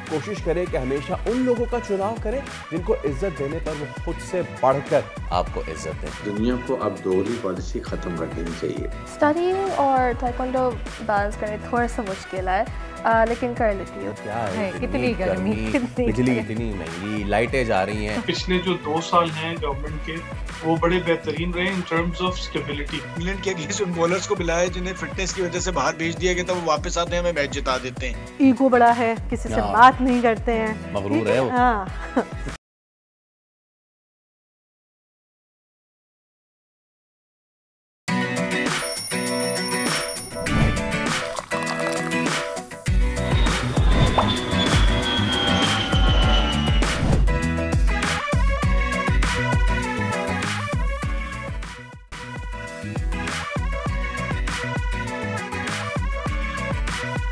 कोशिश करें कि हमेशा उन लोगों का चुनाव करें जिनको इज्जत देने पर वो खुद से बढ़कर आपको इज्जत दें। दुनिया को अब दोहरी पॉलिसी खत्म कर देनी चाहिए। स्टडीइंग और ताइक्वांडो बैलेंस करना थोड़ा सा मुश्किल है, लेकिन कर लेती हूँ। क्या है, कितनी गर्मी, बिजली इतनी महंगी, लाइटें जा रही हैं। पिछले जो 2 साल हैं गवर्नमेंट के, वो बड़े बेहतरीन रहे in terms of stability. England के अगेंस्ट उन बॉलर्स को बुलाया जिन्हें फिटनेस की वजह से बाहर भेज दिया गया, तो वो वापस आते हैं, हमें मैच जिता देते हैं। ईगो बड़ा है, किसी से बात नहीं करते हैं, मगरूर है वो। हाँ।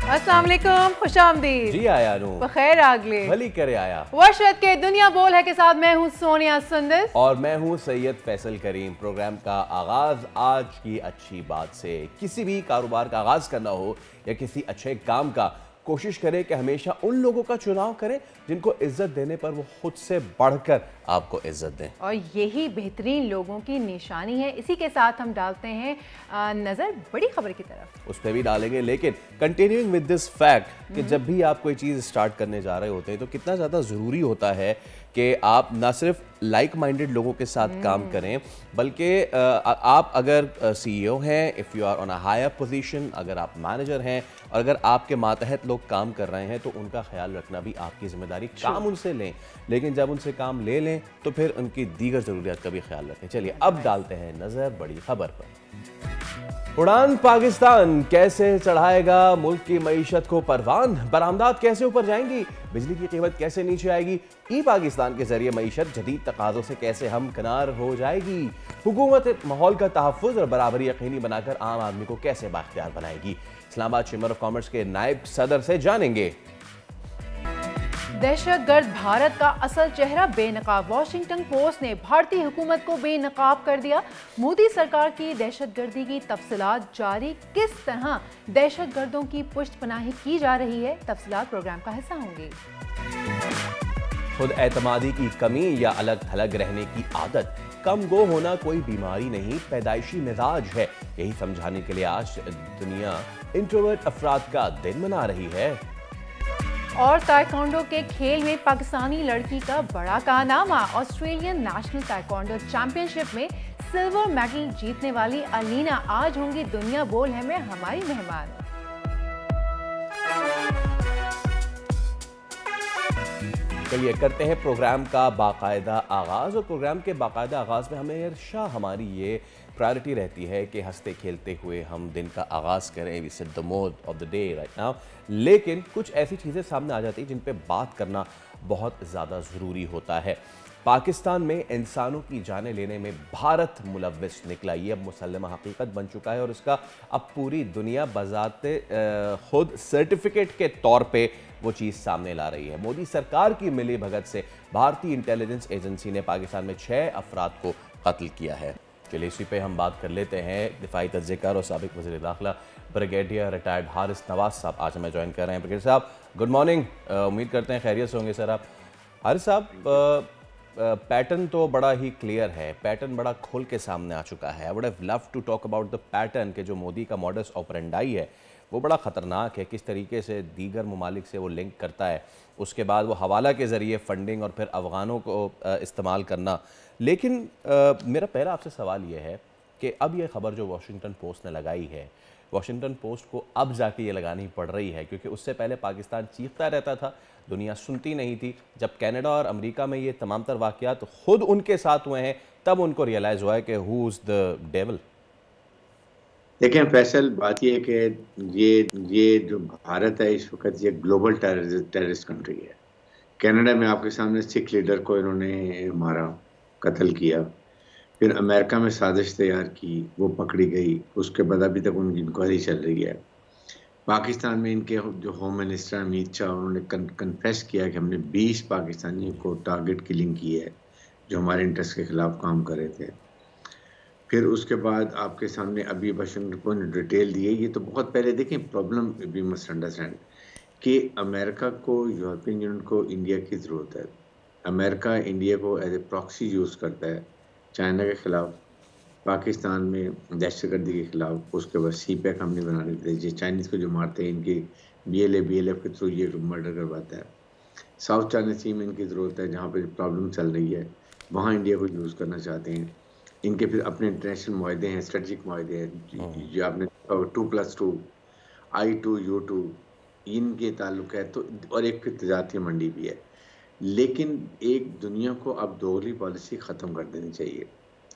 अस्सलाम वालेकुम, खुशामदीद। जी आया नू, बखैर आगले, भली करे आया। वर्षत के दुनिया बोल है के साथ मैं हूँ सोनिया सुंदर और मैं हूँ सैयद फैसल करीम। प्रोग्राम का आगाज आज की अच्छी बात से। किसी भी कारोबार का आगाज करना हो या किसी अच्छे काम का, कोशिश करें कि हमेशा उन लोगों का चुनाव करें जिनको इज्जत देने पर वो खुद से बढ़कर आपको इज्जत दें। और यही बेहतरीन लोगों की निशानी है। इसी के साथ हम डालते हैं नजर बड़ी खबर की तरफ। उस पर भी डालेंगे, लेकिन कंटिन्यूइंग विद दिस फैक्ट कि जब भी आप कोई चीज़ स्टार्ट करने जा रहे होते हैं तो कितना ज़्यादा ज़रूरी होता है कि आप ना सिर्फ लाइक माइंडेड लोगों के साथ काम करें, बल्कि आप अगर CEO हैं, if you are on a higher position, अगर आप मैनेजर हैं और अगर आपके मातहत लोग काम कर रहे हैं तो उनका ख्याल रखना भी आपकी जिम्मेदारी। काम उनसे लें, लेकिन जब उनसे काम ले लें तो फिर उनकी दीगर ज़रूरियात का भी ख्याल रखें। चलिए अब डालते हैं नज़र बड़ी खबर पर। उड़ान पाकिस्तान कैसे चढ़ाएगा मुल्क की मईशत को परवान, बरामदात कैसे ऊपर जाएंगी, बिजली की कीमत कैसे नीचे आएगी, ई पाकिस्तान के जरिए मईशत जदीद तकाज़ों से कैसे हमकिनार हो जाएगी, हुकूमत माहौल का तहफ़्फ़ुज़ और बराबरी यकीनी बनाकर आम आदमी को कैसे बाख्तियार बनाएगी। इस्लामाबाद चैम्बर ऑफ कॉमर्स के नायब सदर से जानेंगे। दहशतगर्द भारत का असल चेहरा बेनकाब, वाशिंगटन पोस्ट ने भारतीय हुकूमत को बेनकाब कर दिया। मोदी सरकार की दहशतगर्दी की तफसीलात जारी, किस तरह दहशतगर्दों की पुष्टपनाही की जा रही है, तफसीलात प्रोग्राम का हिस्सा होंगी। खुद एतमादी की कमी या अलग थलग रहने की आदत, कम गो होना कोई बीमारी नहीं, पैदाइशी मिजाज है, यही समझाने के लिए आज दुनिया इंट्रोवर्ट अफराद का दिन मना रही है। और ताइक्वांडो के खेल में पाकिस्तानी लड़की का बड़ा कारनामा, ऑस्ट्रेलियन नेशनल ताइक्वांडो चैंपियनशिप में सिल्वर मेडल जीतने वाली अलीना आज होंगी दुनिया बोल है में हमारी मेहमान। चलिए करते हैं प्रोग्राम का बाकायदा आगाज़। और प्रोग्राम के बाकायदा आगाज़ में हमेशा हमारी ये प्रायोरिटी रहती है कि हंसते खेलते हुए हम दिन का आगाज़ करें, we set the mode of the day right now. लेकिन कुछ ऐसी चीज़ें सामने आ जाती हैं जिन पे बात करना बहुत ज़्यादा ज़रूरी होता है। पाकिस्तान में इंसानों की जानें लेने में भारत मुलव्विस निकला, ये अब मुसल्लमा हकीकत बन चुका है और इसका अब पूरी दुनिया बजाते खुद सर्टिफिकेट के तौर पे वो चीज़ सामने ला रही है। मोदी सरकार की मिली भगत से भारतीय इंटेलिजेंस एजेंसी ने पाकिस्तान में 6 अफराद को कत्ल किया है। चलिए इसी पे हम बात कर लेते हैं। दिफाई तज्ज़िकार और साबिक वज़ीर दाखिला ब्रिगेडियर रिटायर्ड हारिस नवाज साहब आज हमें ज्वाइन कर रहे हैं। ब्रिगेडियर साहब गुड मॉर्निंग, उम्मीद करते हैं खैरियत से होंगे सर आप। हारिस साहब, पैटर्न तो बड़ा ही क्लियर है, पैटर्न बड़ा खुल के सामने आ चुका है। I would have love to talk about the pattern के जो मोदी का मॉडस ऑपरेंडाई है वो बड़ा ख़तरनाक है, किस तरीके से दीगर ममालिक से वो लिंक करता है, उसके बाद वो हवाला के ज़रिए फ़ंडिंग और फिर अफ़गानों को इस्तेमाल करना। लेकिन मेरा पहला आपसे सवाल ये है कि अब ये ख़बर जो वाशिंगटन पोस्ट ने लगाई है, वाशिंगटन पोस्ट को अब जाके ये लगानी पड़ रही है, क्योंकि उससे पहले पाकिस्तान चीखता रहता था, दुनिया सुनती नहीं थी। जब कनाडा और अमेरिका में ये तमाम तर वाक़यात खुद उनके साथ हुए हैं तब उनको रियलाइज़ हुआ है कि हु इज़ द डेविल। देखें फैसल, बात ये है कि ये जो भारत है इस वक्त ये ग्लोबल टेररिस्ट कंट्री है। कनाडा में आपके सामने सिख लीडर को इन्होंने मारा, कत्ल किया, फिर अमेरिका में साजिश तैयार की, वो पकड़ी गई, उसके बाद अभी तक उनकी इंक्वायरी चल रही है। पाकिस्तान में इनके जो होम मिनिस्टर अमित शाह, उन्होंने कन्फेस किया कि हमने 20 पाकिस्तानियों को टारगेट किलिंग की है जो हमारे इंटरेस्ट के खिलाफ काम कर रहे थे। फिर उसके बाद आपके सामने अभी वाशिंगटन पोस्ट ने डिटेल दी है। ये तो बहुत पहले, देखें प्रॉब्लम वी मस्ट अंडरस्टैंड, कि अमेरिका को, यूरोपियन यूनियन को इंडिया की ज़रूरत है। अमेरिका इंडिया को एज ए प्रॉक्सी यूज़ करता है चाइना के ख़िलाफ़, पाकिस्तान में दहशतगर्दी के ख़िलाफ़, उसके बाद CPEC हमने बनाने के लिए चाइनीज़ को जो मारते हैं इनकी BLF के थ्रू ये मर्डर करवाता है। साउथ चाइना सी में इनकी ज़रूरत है, जहाँ पे प्रॉब्लम चल रही है वहाँ इंडिया को यूज़ करना चाहते हैं। इनके फिर अपने इंटरनेशनल माहदे हैं, स्ट्रेटजिक माहदे हैं, जो आपने 2+2, I2, U2 इनके ताल्लुक है, तो और एक फिर तजारती मंडी भी है। लेकिन एक दुनिया को अब दोगली पॉलिसी ख़त्म कर देनी चाहिए।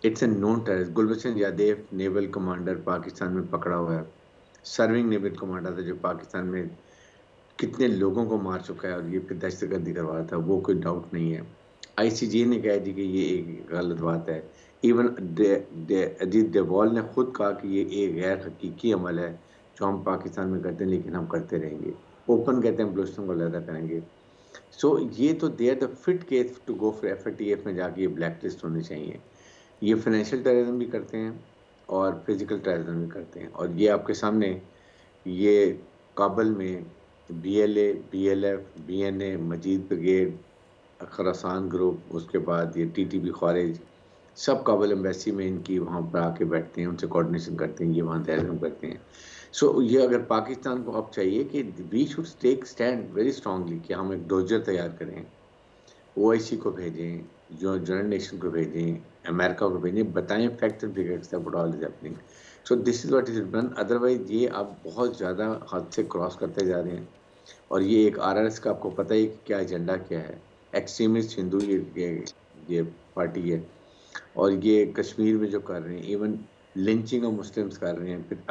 It's a non terrorist. Kulbhushan Jadhav naval commander Pakistan में पकड़ा हुआ है, सर्विंग नेवल कमांडर था जो पाकिस्तान में कितने लोगों को मार चुका है और ये फिर दहशतगर्दी करवा रहा था, वो कोई डाउट नहीं है। ICJ ने कह दी कि ये एक गलत बात है। इवन अजीत डोभाल ने खुद कहा कि ये एक गैर हकीकी अमल है जो हम पाकिस्तान में करते हैं, लेकिन हम करते रहेंगे। ओपन कहते हैं बलूचिस्तान को अलग करेंगे। सो ये तो they are the fit case to go for FATF में जाके ये ब्लैक लिस्ट होनी चाहिए। ये फाइनेंशियल टेररिज्म भी करते हैं और फिजिकल टेररिज्म भी करते हैं। और ये आपके सामने ये काबुल में BLA, BLF, BNA, मजीद ब्रिगेड, खरासान ग्रुप, उसके बाद ये TTP ख़वारिज, सब काबुल एम्बेसी में इनकी वहाँ पर आके बैठते हैं, उनसे कोऑर्डिनेशन करते हैं, ये वहाँ टेररिज्म करते हैं। सो ये अगर पाकिस्तान को अब चाहिए कि we should take stand very strongly कि हम एक डोजर तैयार करें, OIC को भेजें, जो यूनाइटेड नेशन को भेजें, अमेरिका को भेजें, बताएं facts and figures that all is happening. So this is what is done. Otherwise ये आप बहुत ज़्यादा हद से क्रॉस करते जा रहे हैं। और ये एक RRS का आपको पता ही क्या एजेंडा क्या है। एक्सट्रीमिस्ट हिंदू ये पार्टी है, और ये कश्मीर में जो कर रहे हैं, इवन लिंचिंग ऑफ मुस्लिम्स कर रहे हैं, फिर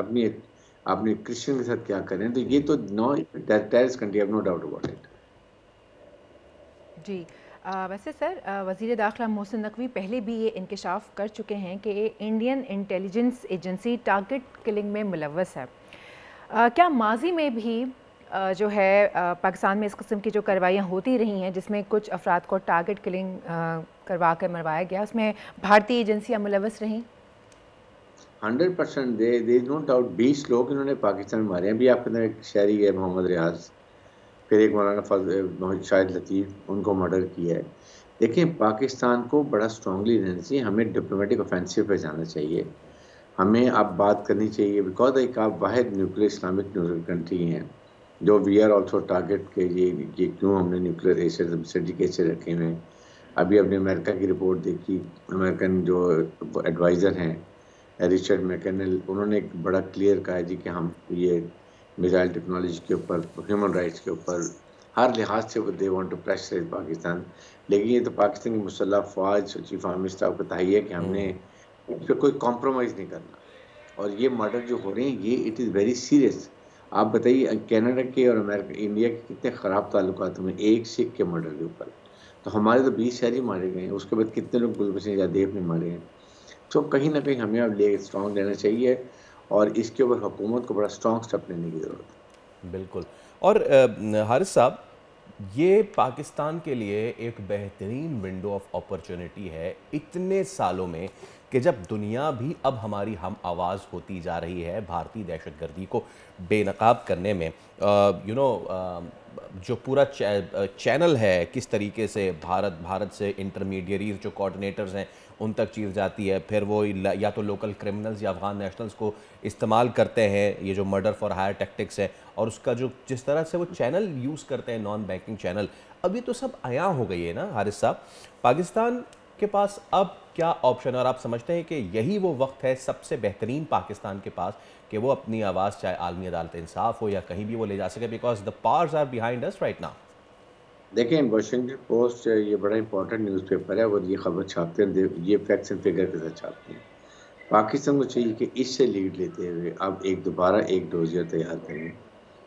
अपने क्रिश्चियन के साथ क्या कर रहे हैं, तो ये तो no terrorist country, have no doubt about it. जी वैसे सर, वज़ीर दाखिला मोहसिन नकवी पहले भी ये इंकशाफ कर चुके हैं कि Indian intelligence agency target killing में मुलव्वस है। क्या माजी में भी जो है पाकिस्तान में इस किस्म की जो कार्रवाइयाँ होती रही हैं जिसमें कुछ अफराद को टारगेट किलिंग करवा कर मरवाया गया, उसमें भारतीय एजेंसियाँ मुलव्वस रहीं? 100% दे इज नो डाउट। 20 लोग इन्होंने पाकिस्तान में मारे हैं। अभी आपके अंदर एक शहरी है मोहम्मद रियाज, फिर एक मौलाना शाहिद लतीफ़, उनको मर्डर किया है। देखिए, पाकिस्तान को बड़ा स्ट्रांगली रहना चाहिए, हमें डिप्लोमेटिक ऑफेंसिव पे जाना चाहिए, हमें अब बात करनी चाहिए, बिकॉज एक आप वाहिद न्यूक्लियर इस्लामिक न्यूक्लियर कंट्री हैं जो वी आर ऑल्सो टारगेट के ये क्यों हमने न्यूक्लियर सर्टिफिकेट रखे हुए हैं। अभी अपने अमेरिका की रिपोर्ट देखी, अमेरिकन जो एडवाइज़र हैं रिचर्ड मैकनेल, उन्होंने एक बड़ा क्लियर कहा जी कि हम ये मिसाइल टेक्नोलॉजी के ऊपर, ह्यूमन राइट्स के ऊपर हर लिहाज से they want to pressurise Pakistan. लेकिन ये तो पाकिस्तान की मुसल्लह फ़ौज चीफ आर्मी स्टाफ को तय है कि हमने इस पर कोई कॉम्प्रोमाइज़ नहीं करना। और ये मर्डर जो हो रहे हैं ये इट इज़ वेरी सीरियस। आप बताइए कनाडा के और अमेरिका इंडिया के कितने ख़राब ताल्लुकात में एक सिख के मर्डर के ऊपर, तो हमारे तो 20 शहरी मारे गए हैं, उसके बाद कितने लोग गुलबचन यादेव ने मारे हैं। तो कहीं ना कहीं हमें अब स्ट्रॉन्ग लेना चाहिए और इसके ऊपर हुकूमत को बड़ा स्ट्रॉन्ग स्टेप लेने की ज़रूरत है। बिल्कुल। और हारिस साहब, ये पाकिस्तान के लिए एक बेहतरीन विंडो ऑफ अपॉर्चुनिटी है इतने सालों में कि जब दुनिया भी अब हमारी हम आवाज़ होती जा रही है भारतीय दहशतगर्दी को बेनकाब करने में। जो पूरा चैनल है, किस तरीके से भारत से इंटरमीडियरीज जो कोऑर्डिनेटर्स हैं उन तक चीज़ जाती है, फिर वो या तो लोकल क्रिमिनल्स या अफगान नेशनल्स को इस्तेमाल करते हैं, ये जो मर्डर फॉर हायर टैक्टिक्स है, और उसका जो जिस तरह से वो चैनल यूज़ करते हैं, नॉन बैंकिंग चैनल, अब ये तो सब आया हो गई है ना हारिस साहब। पाकिस्तान के पास अब क्या ऑप्शन है, और आप समझते हैं कि यही वो वक्त है सबसे बेहतरीन पाकिस्तान के पास कि वो अपनी आवाज़ चाहे आलमी अदालत इंसाफ हो या कहीं भी वो ले जा सके, because the powers are behind us right now. देखें, वाशिंगटन पोस्ट ये बड़ा इंपॉर्टेंट न्यूज़पेपर है और ये खबर छापते हैं, ये फैक्ट्स एंड फिगर के साथ छापते हैं। पाकिस्तान को चाहिए कि इससे लीड लेते हुए अब दोबारा एक डोजियर तैयार करें,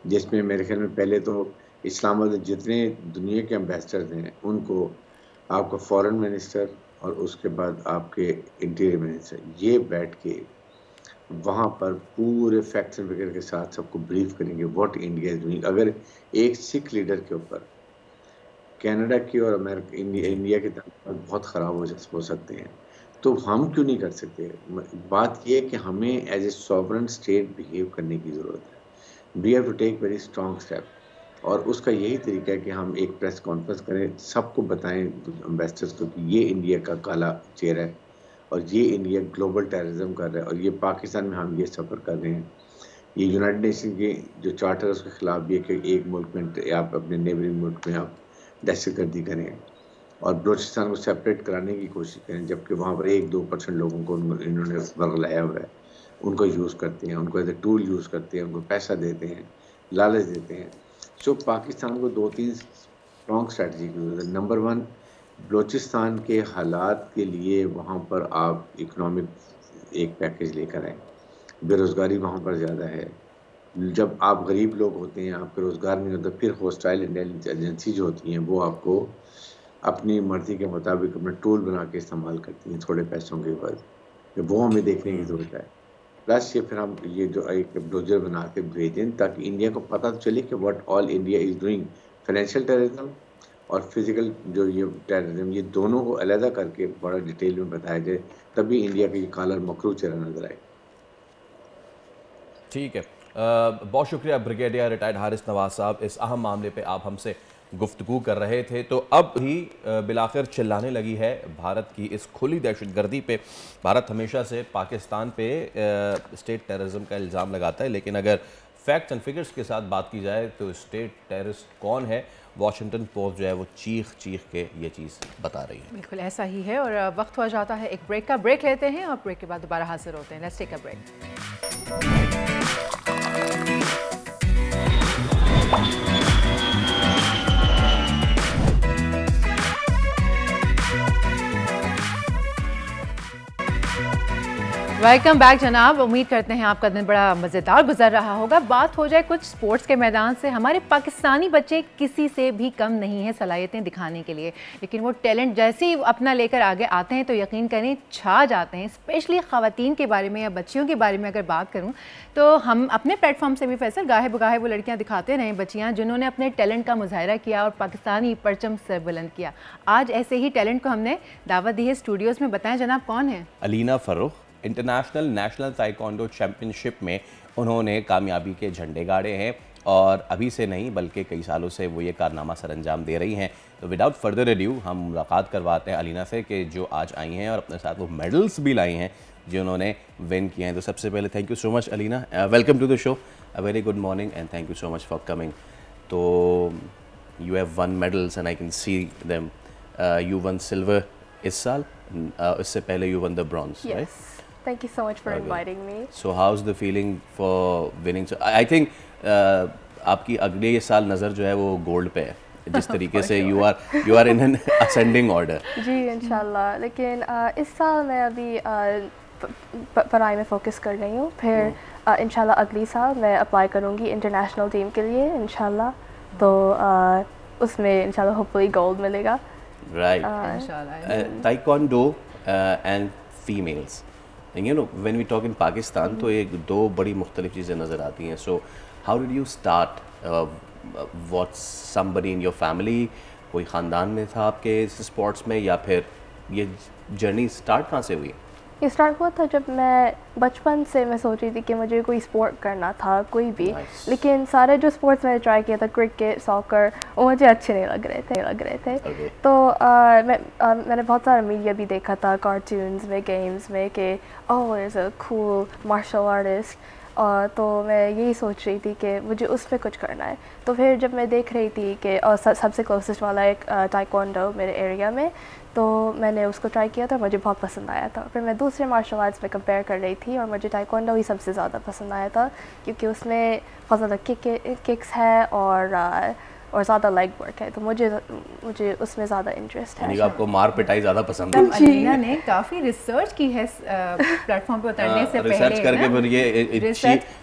जिसमें मेरे ख्याल में पहले तो इस्लामाबाद जितने दुनिया के एम्बेसडर हैं उनको, आपका फॉरेन मिनिस्टर और उसके बाद आपके इंटीरियर मिनिस्टर, ये बैठ के वहाँ पर पूरे फैक्ट्स एंड फिगर के साथ सबको ब्रीफ करेंगे व्हाट इंडिया इज डूइंग। अगर एक सिख लीडर के ऊपर कनाडा की और अमेरिका इंडिया की तरफ बहुत ख़राब हो सकते हैं, तो हम क्यों नहीं कर सकते। बात यह है कि हमें as a sovereign state behave करने की ज़रूरत है। We have to take very strong step. और उसका यही तरीका है कि हम एक प्रेस कॉन्फ्रेंस करें, सबको बताएं इन्वेस्टर्स को कि ये इंडिया का काला चेहरा है और ये इंडिया ग्लोबल टेररिज्म कर रहा है और ये पाकिस्तान में हम ये सफ़र कर रहे हैं। ये यूनाइटेड नेशन के जो चार्टर है उसके खिलाफ भी है कि एक मुल्क में आप अपने नेबरिंग मुल्क में आप दहशतगर्दी करें और बलूचिस्तान को सेपरेट कराने की कोशिश करें, जबकि वहाँ पर 1-2% लोगों को इन्होंने बरगलाया हुआ है, उनको यूज़ करते हैं, उनको एज ए टूल यूज़ करते हैं, उनको पैसा देते हैं, लालच देते हैं। सो पाकिस्तान को 2-3 स्ट्रॉन्ग स्ट्रेटजी की जरूरत है। नंबर 1, बलूचिस्तान के हालात के लिए वहाँ पर आप इकोनॉमिक एक पैकेज लेकर आएँ। बेरोज़गारी वहाँ पर ज़्यादा है, जब आप गरीब लोग होते हैं, आपका रोज़गार नहीं होता, फिर हॉस्टाइल इंटेलिजेंस एजेंसी जो होती हैं वो आपको अपनी मर्ज़ी के मुताबिक अपना टूल बना के इस्तेमाल करती हैं थोड़े पैसों के बाद, वो हमें देखने की ज़रूरत है। प्लस ये फिर हम ये जो एक ब्रोजर बना के भेजें ताकि इंडिया को पता तो चले कि what all India is doing, financial terrorism और फिजिकल जो ये टेररिज्म, ये दोनों को अलहदा करके बड़ा डिटेल में बताया जाए, तभी इंडिया का ये काला मकरू चेहरा नजर आए। ठीक है, बहुत शुक्रिया ब्रिगेडियर रिटायर्ड हारिस नवाज साहब, इस अहम मामले पे आप हमसे गुफ्तगू कर रहे थे। तो अब ही बिलाखिर चिल्लाने लगी है भारत की इस खुली दहशतगर्दी पे। भारत हमेशा से पाकिस्तान पे स्टेट टेररिज्म का इल्ज़ाम लगाता है, लेकिन अगर फैक्ट्स एंड फिगर्स के साथ बात की जाए तो स्टेट टेररिस्ट कौन है, वॉशिंगटन पोस्ट जो है वो चीख चीख के ये चीज़ बता रही है। बिल्कुल ऐसा ही है और वक्त हो जाता है एक ब्रेक का। ब्रेक लेते हैं और ब्रेक के बाद दोबारा हाजिर होते हैं। Let's take a break. Welcome back जनाब, उम्मीद करते हैं आपका दिन बड़ा मज़ेदार गुजर रहा होगा। बात हो जाए कुछ स्पोर्ट्स के मैदान से, हमारे पाकिस्तानी बच्चे किसी से भी कम नहीं है सलाहियतें दिखाने के लिए, लेकिन वो टैलेंट जैसे ही अपना लेकर आगे आते हैं तो यकीन करें छा जाते हैं। स्पेशली ख़वातीन के बारे में या बच्चियों के बारे में अगर बात करूँ तो हम अपने प्लेटफॉर्म से भी फैसल गाहे बगाहे वो लड़कियाँ दिखाते रहें, बच्चियाँ जिन्होंने अपने टैलेंट का मुजाहरा किया और पाकिस्तानी परचम सर बुलंद किया। आज ऐसे ही टैलेंट को हमने दावत दी है स्टूडियोज़ में। बताएं जनाब कौन है? Alina Farrukh. International national taekwondo championship में उन्होंने कामयाबी के झंडे गाड़े हैं और अभी से नहीं बल्कि कई सालों से वो ये कारनामा सर अंजाम दे रही हैं। तो विदाउट फर्दर एड्यू हम मुलाकात करवाते हैं अलीना से कि जो आज आई हैं और अपने साथ वो मेडल्स भी लाई हैं जो उन्होंने विन किए हैं। तो सबसे पहले thank you so much Alina, welcome to the show, a very good morning and thank you so much for coming. तो you have won medals and I can see them, you won silver इस साल, इससे पहले you won the bronze, right? Thank you so much for inviting me. So how's the feeling for winning? So I think आपकी अगले साल नज़र जो है वो गोल्ड पे है, जिस तरीके से you are in an ascending order. जी इंशाल्लाह, लेकिन इस साल मैं अभी पढ़ाई में फोकस कर रही हूँ, फिर इंशाल्लाह अगली साल मैं अप्लाई करूँगी इंटरनेशनल टीम के लिए इंशाल्लाह, तो उसमें इंशाल्लाह होपफुली गोल्ड मिलेगा। Right. Taekwondo and females. And you know, when we talk in Pakistan, तो एक दो बड़ी मुख्तलिफ चीज़ें नज़र आती हैं. So, how did you start? What's somebody in your family? कोई ख़ानदान में था आपके स्पोर्ट्स में, या फिर ये जर्नी स्टार्ट कहाँ से हुई? ये स्टार्ट हुआ था जब मैं बचपन से मैं सोच रही थी कि मुझे कोई स्पोर्ट करना था, कोई भी, लेकिन सारे जो स्पोर्ट्स मैंने ट्राई किया था, क्रिकेट, सॉकर, वो मुझे अच्छे नहीं लग रहे थे। तो मैंने बहुत सारा मीडिया भी देखा था, कार्टून्स में, गेम्स में, कि oh there is a cool martial artist, तो मैं यही सोच रही थी कि मुझे उस पर कुछ करना है। तो फिर जब मैं देख रही थी कि सबसे क्लोजेस्ट वाला एक ताइक्वांडो मेरे एरिया में, तो मैंने उसको ट्राई किया था, मुझे बहुत पसंद आया था। फिर मैं दूसरे मार्शल आर्ट्स में कंपेयर कर रही थी और मुझे ताइक्वांडो ही सबसे ज़्यादा पसंद आया था, क्योंकि उसमें बहुत ज़्यादा किक्स है और ज़्यादा लेग वर्क है, तो मुझे उसमें ज़्यादा इंटरेस्ट है। आपको मार पिटाई ज़्यादा पसंद है? अलीना ने काफ़ी रिसर्च की है प्लेटफॉर्म पे उतरने से पहले, रिसर्च करके फिर ये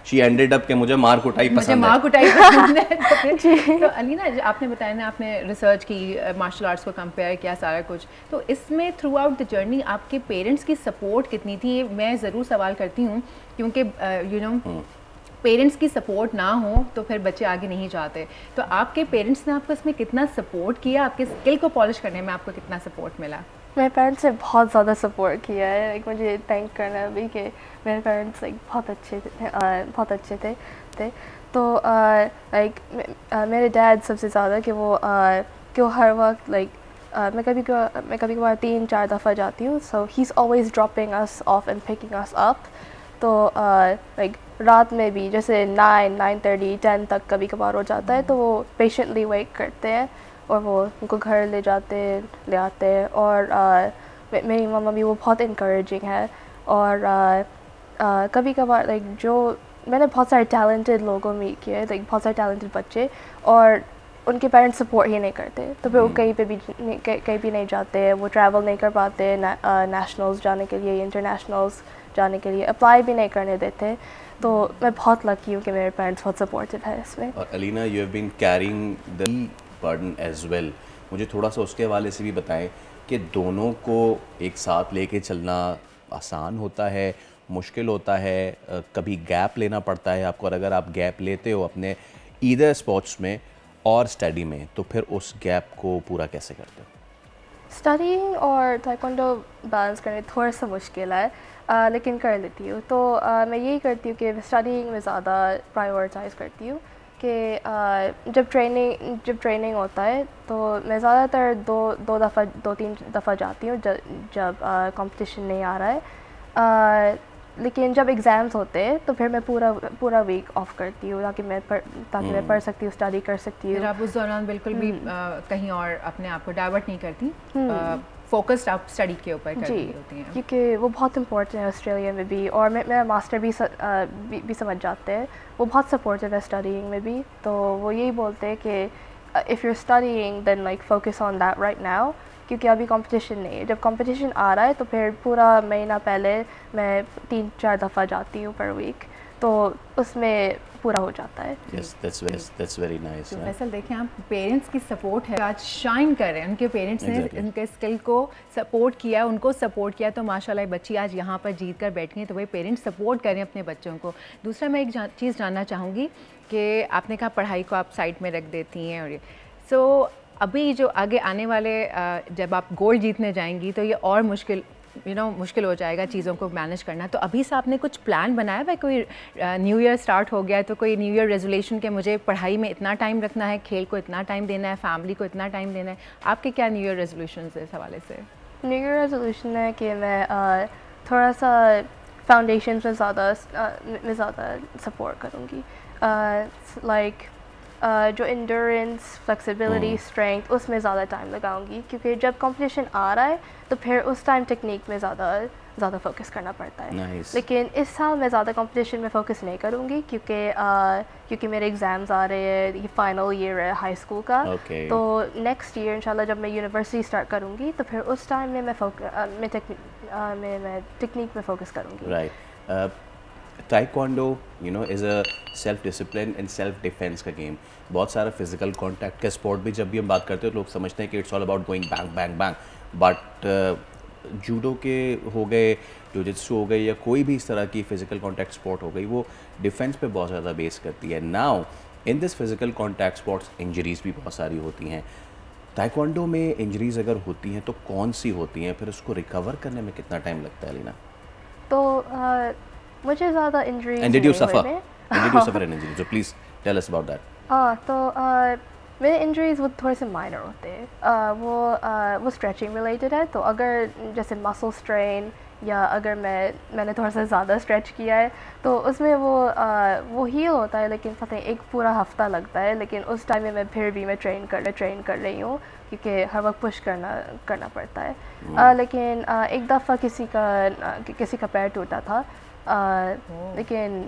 शी एंडेड अप कि मुझे मार कुटाई पसंद है। मुझे मार कुटाई पसंद है। तो अलीना, आपने बताया ना आपने रिसर्च की, मार्शल आर्ट्स को कंपेयर किया, सारा कुछ, तो इसमें थ्रू आउट द जर्नी आपके पेरेंट्स की सपोर्ट कितनी थी? मैं ज़रूर सवाल करती हूँ क्योंकि यू नो पेरेंट्स की सपोर्ट ना हो तो फिर बच्चे आगे नहीं जाते। तो आपके पेरेंट्स ने आपको इसमें कितना सपोर्ट किया? आपके स्किल को पॉलिश करने में आपको कितना सपोर्ट मिला? मेरे पेरेंट्स ने बहुत ज़्यादा सपोर्ट किया है। मुझे थैंक करना है अभी कि मेरे पेरेंट्स बहुत अच्छे थे। तो लाइक मेरे डैड सबसे ज़्यादा कि वो हर वक्त लाइक मैं कभी कभार 3-4 दफ़ा जाती हूँ, so he is always dropping us off and picking us up. तो लाइक रात में भी जैसे 9:30 10 तक कभी कभार हो जाता है, तो वो पेशेंटली वेट करते हैं और वो उनको घर ले आते हैं। और मेरी मम्मा भी वो बहुत इनकरेजिंग है। और कभी कभार लाइक जो मैंने बहुत सारे टैलेंटेड लोगों मीट किए, लाइक बहुत सारे टैलेंटेड बच्चे, और उनके पेरेंट्स सपोर्ट ही नहीं करते, तो फिर वो कहीं भी नहीं जाते, वो ट्रैवल नहीं कर पाते नेशनल्स जाने के लिए, इंटरनेशनल्स जाने के लिए अप्लाई भी नहीं करने देते। तो मैं बहुत लकी हूँ कि मेरे पेरेंट्स बहुत सपोर्टिव है इसमें। और Alina, you have been carrying the burden as well. मुझे थोड़ा सा उसके हवाले से भी बताएं कि दोनों को एक साथ लेके चलना आसान होता है, मुश्किल होता है, कभी गैप लेना पड़ता है आपको, और अगर आप गैप लेते हो अपने ईदर स्पोर्ट्स में और स्टडी में, तो फिर उस गैप को पूरा कैसे करते हो? स्टडीइंग और ताइक्वांडो बैलेंस करने थोड़ा सा मुश्किल है, लेकिन कर लेती हूँ। तो मैं यही करती हूँ कि स्टडीइंग में ज़्यादा प्रायोरिटाइज़ करती हूँ कि जब ट्रेनिंग होता है तो मैं ज़्यादातर 2-3 दफ़ा जाती हूँ जब कंपटीशन नहीं आ रहा है। लेकिन जब एग्ज़ाम्स होते हैं तो फिर मैं पूरा वीक ऑफ करती हूँ ताकि मैं पढ़ सकती हूँ, स्टडी कर सकती हूँ। आप उस दौरान बिल्कुल भी कहीं और अपने आप को डाइवर्ट नहीं करती, फोकस्ड आप स्टडी के ऊपर कर रही होती हैं, क्योंकि वो बहुत इंपॉर्टेंट है ऑस्ट्रेलिया में भी। और मेरा मास्टर भी समझ जाते हैं, वो बहुत सपोर्टिव है स्टडीइंग में भी। तो वो यही बोलते हैं कि if you are studying then like focus on that right now, क्योंकि अभी कंपटीशन नहीं है। जब कंपटीशन आ रहा है तो फिर पूरा महीना पहले मैं 3-4 दफ़ा जाती हूँ पर वीक, तो उसमें पूरा हो जाता है। Yes, that's very nice. Faisal देखें आप, पेरेंट्स की सपोर्ट है, आज शाइन कर रहे हैं। उनके पेरेंट्स ने उनके स्किल को सपोर्ट किया, उनको सपोर्ट किया, तो माशाल्लाह बच्ची आज यहाँ पर जीत कर बैठी हैं। तो वही पेरेंट्स सपोर्ट करें अपने बच्चों को। दूसरा मैं एक चीज़ जानना चाहूँगी कि आपने कहा पढ़ाई को आप साइड में रख देती हैं, और सो अभी जो आगे आने वाले जब आप गोल्ड जीतने जाएंगी तो ये और मुश्किल हो जाएगा चीज़ों को मैनेज करना। तो अभी से आपने कुछ प्लान बनाया हुआ है? कोई न्यू ईयर स्टार्ट हो गया तो कोई न्यू ईयर रेजोल्यूशन के मुझे पढ़ाई में इतना टाइम रखना है, खेल को इतना टाइम देना है, फैमिली को इतना टाइम देना है? आपके क्या न्यू ईयर रेजोल्यूशन है इस हवाले से? न्यू ईयर रेजोल्यूशन है कि मैं थोड़ा सा फाउंडेशन में ज़्यादा सपोर्ट करूँगी, लाइक जो इंड्योरेंस, फ्लेक्सिबिलिटी, स्ट्रेंथ, उसमें ज़्यादा टाइम लगाऊंगी, क्योंकि जब कंपटीशन आ रहा है तो फिर उस टाइम टेक्निक में ज़्यादा फोकस करना पड़ता है। Nice. लेकिन इस साल मैं ज़्यादा कंपटीशन में फोकस नहीं करूँगी, क्योंकि मेरे एग्ज़ाम्स आ रहे हैं, ये फाइनल ईयर है हाई स्कूल का। तो नेक्स्ट ईयर इंशाल्लाह जब मैं यूनिवर्सिटी स्टार्ट करूँगी तो फिर उस टाइम में मैं टेक्निक में फोकस करूँगी। Right. Taekwondo, is a self-discipline and self-defense का गेम। बहुत सारा फिजिकल कांटेक्ट का स्पोर्ट भी जब भी हम बात करते हैं तो लोग समझते हैं कि it's all about going bang bang bang, but judo के हो गए, जुजित्सु हो गई, या कोई भी इस तरह की फिजिकल कांटेक्ट स्पोर्ट हो गई, वो डिफेंस पे बहुत ज़्यादा बेस करती है। Now in this physical contact sports injuries भी बहुत सारी होती हैं। ताइक्वांडो में इंजरीज अगर होती हैं तो कौन सी होती हैं, फिर उसको रिकवर करने में कितना टाइम लगता है लीना? तो मुझे ज़्यादा injuries And did you suffer an injury? So please tell us about that. तो मेरे इंजरीज वो थोड़े से माइनर होते हैं, वो स्ट्रेचिंग रिलेटेड है। तो अगर जैसे मसल स्ट्रेन या अगर मैंने थोड़ा सा ज़्यादा स्ट्रेच किया है तो उसमें वो हील होता है, लेकिन पता है एक पूरा हफ्ता लगता है। लेकिन उस टाइम में मैं फिर भी ट्रेन कर रही हूँ, क्योंकि हर वक्त पुश करना पड़ता है। लेकिन एक दफ़ा किसी का पैर टूटा था, लेकिन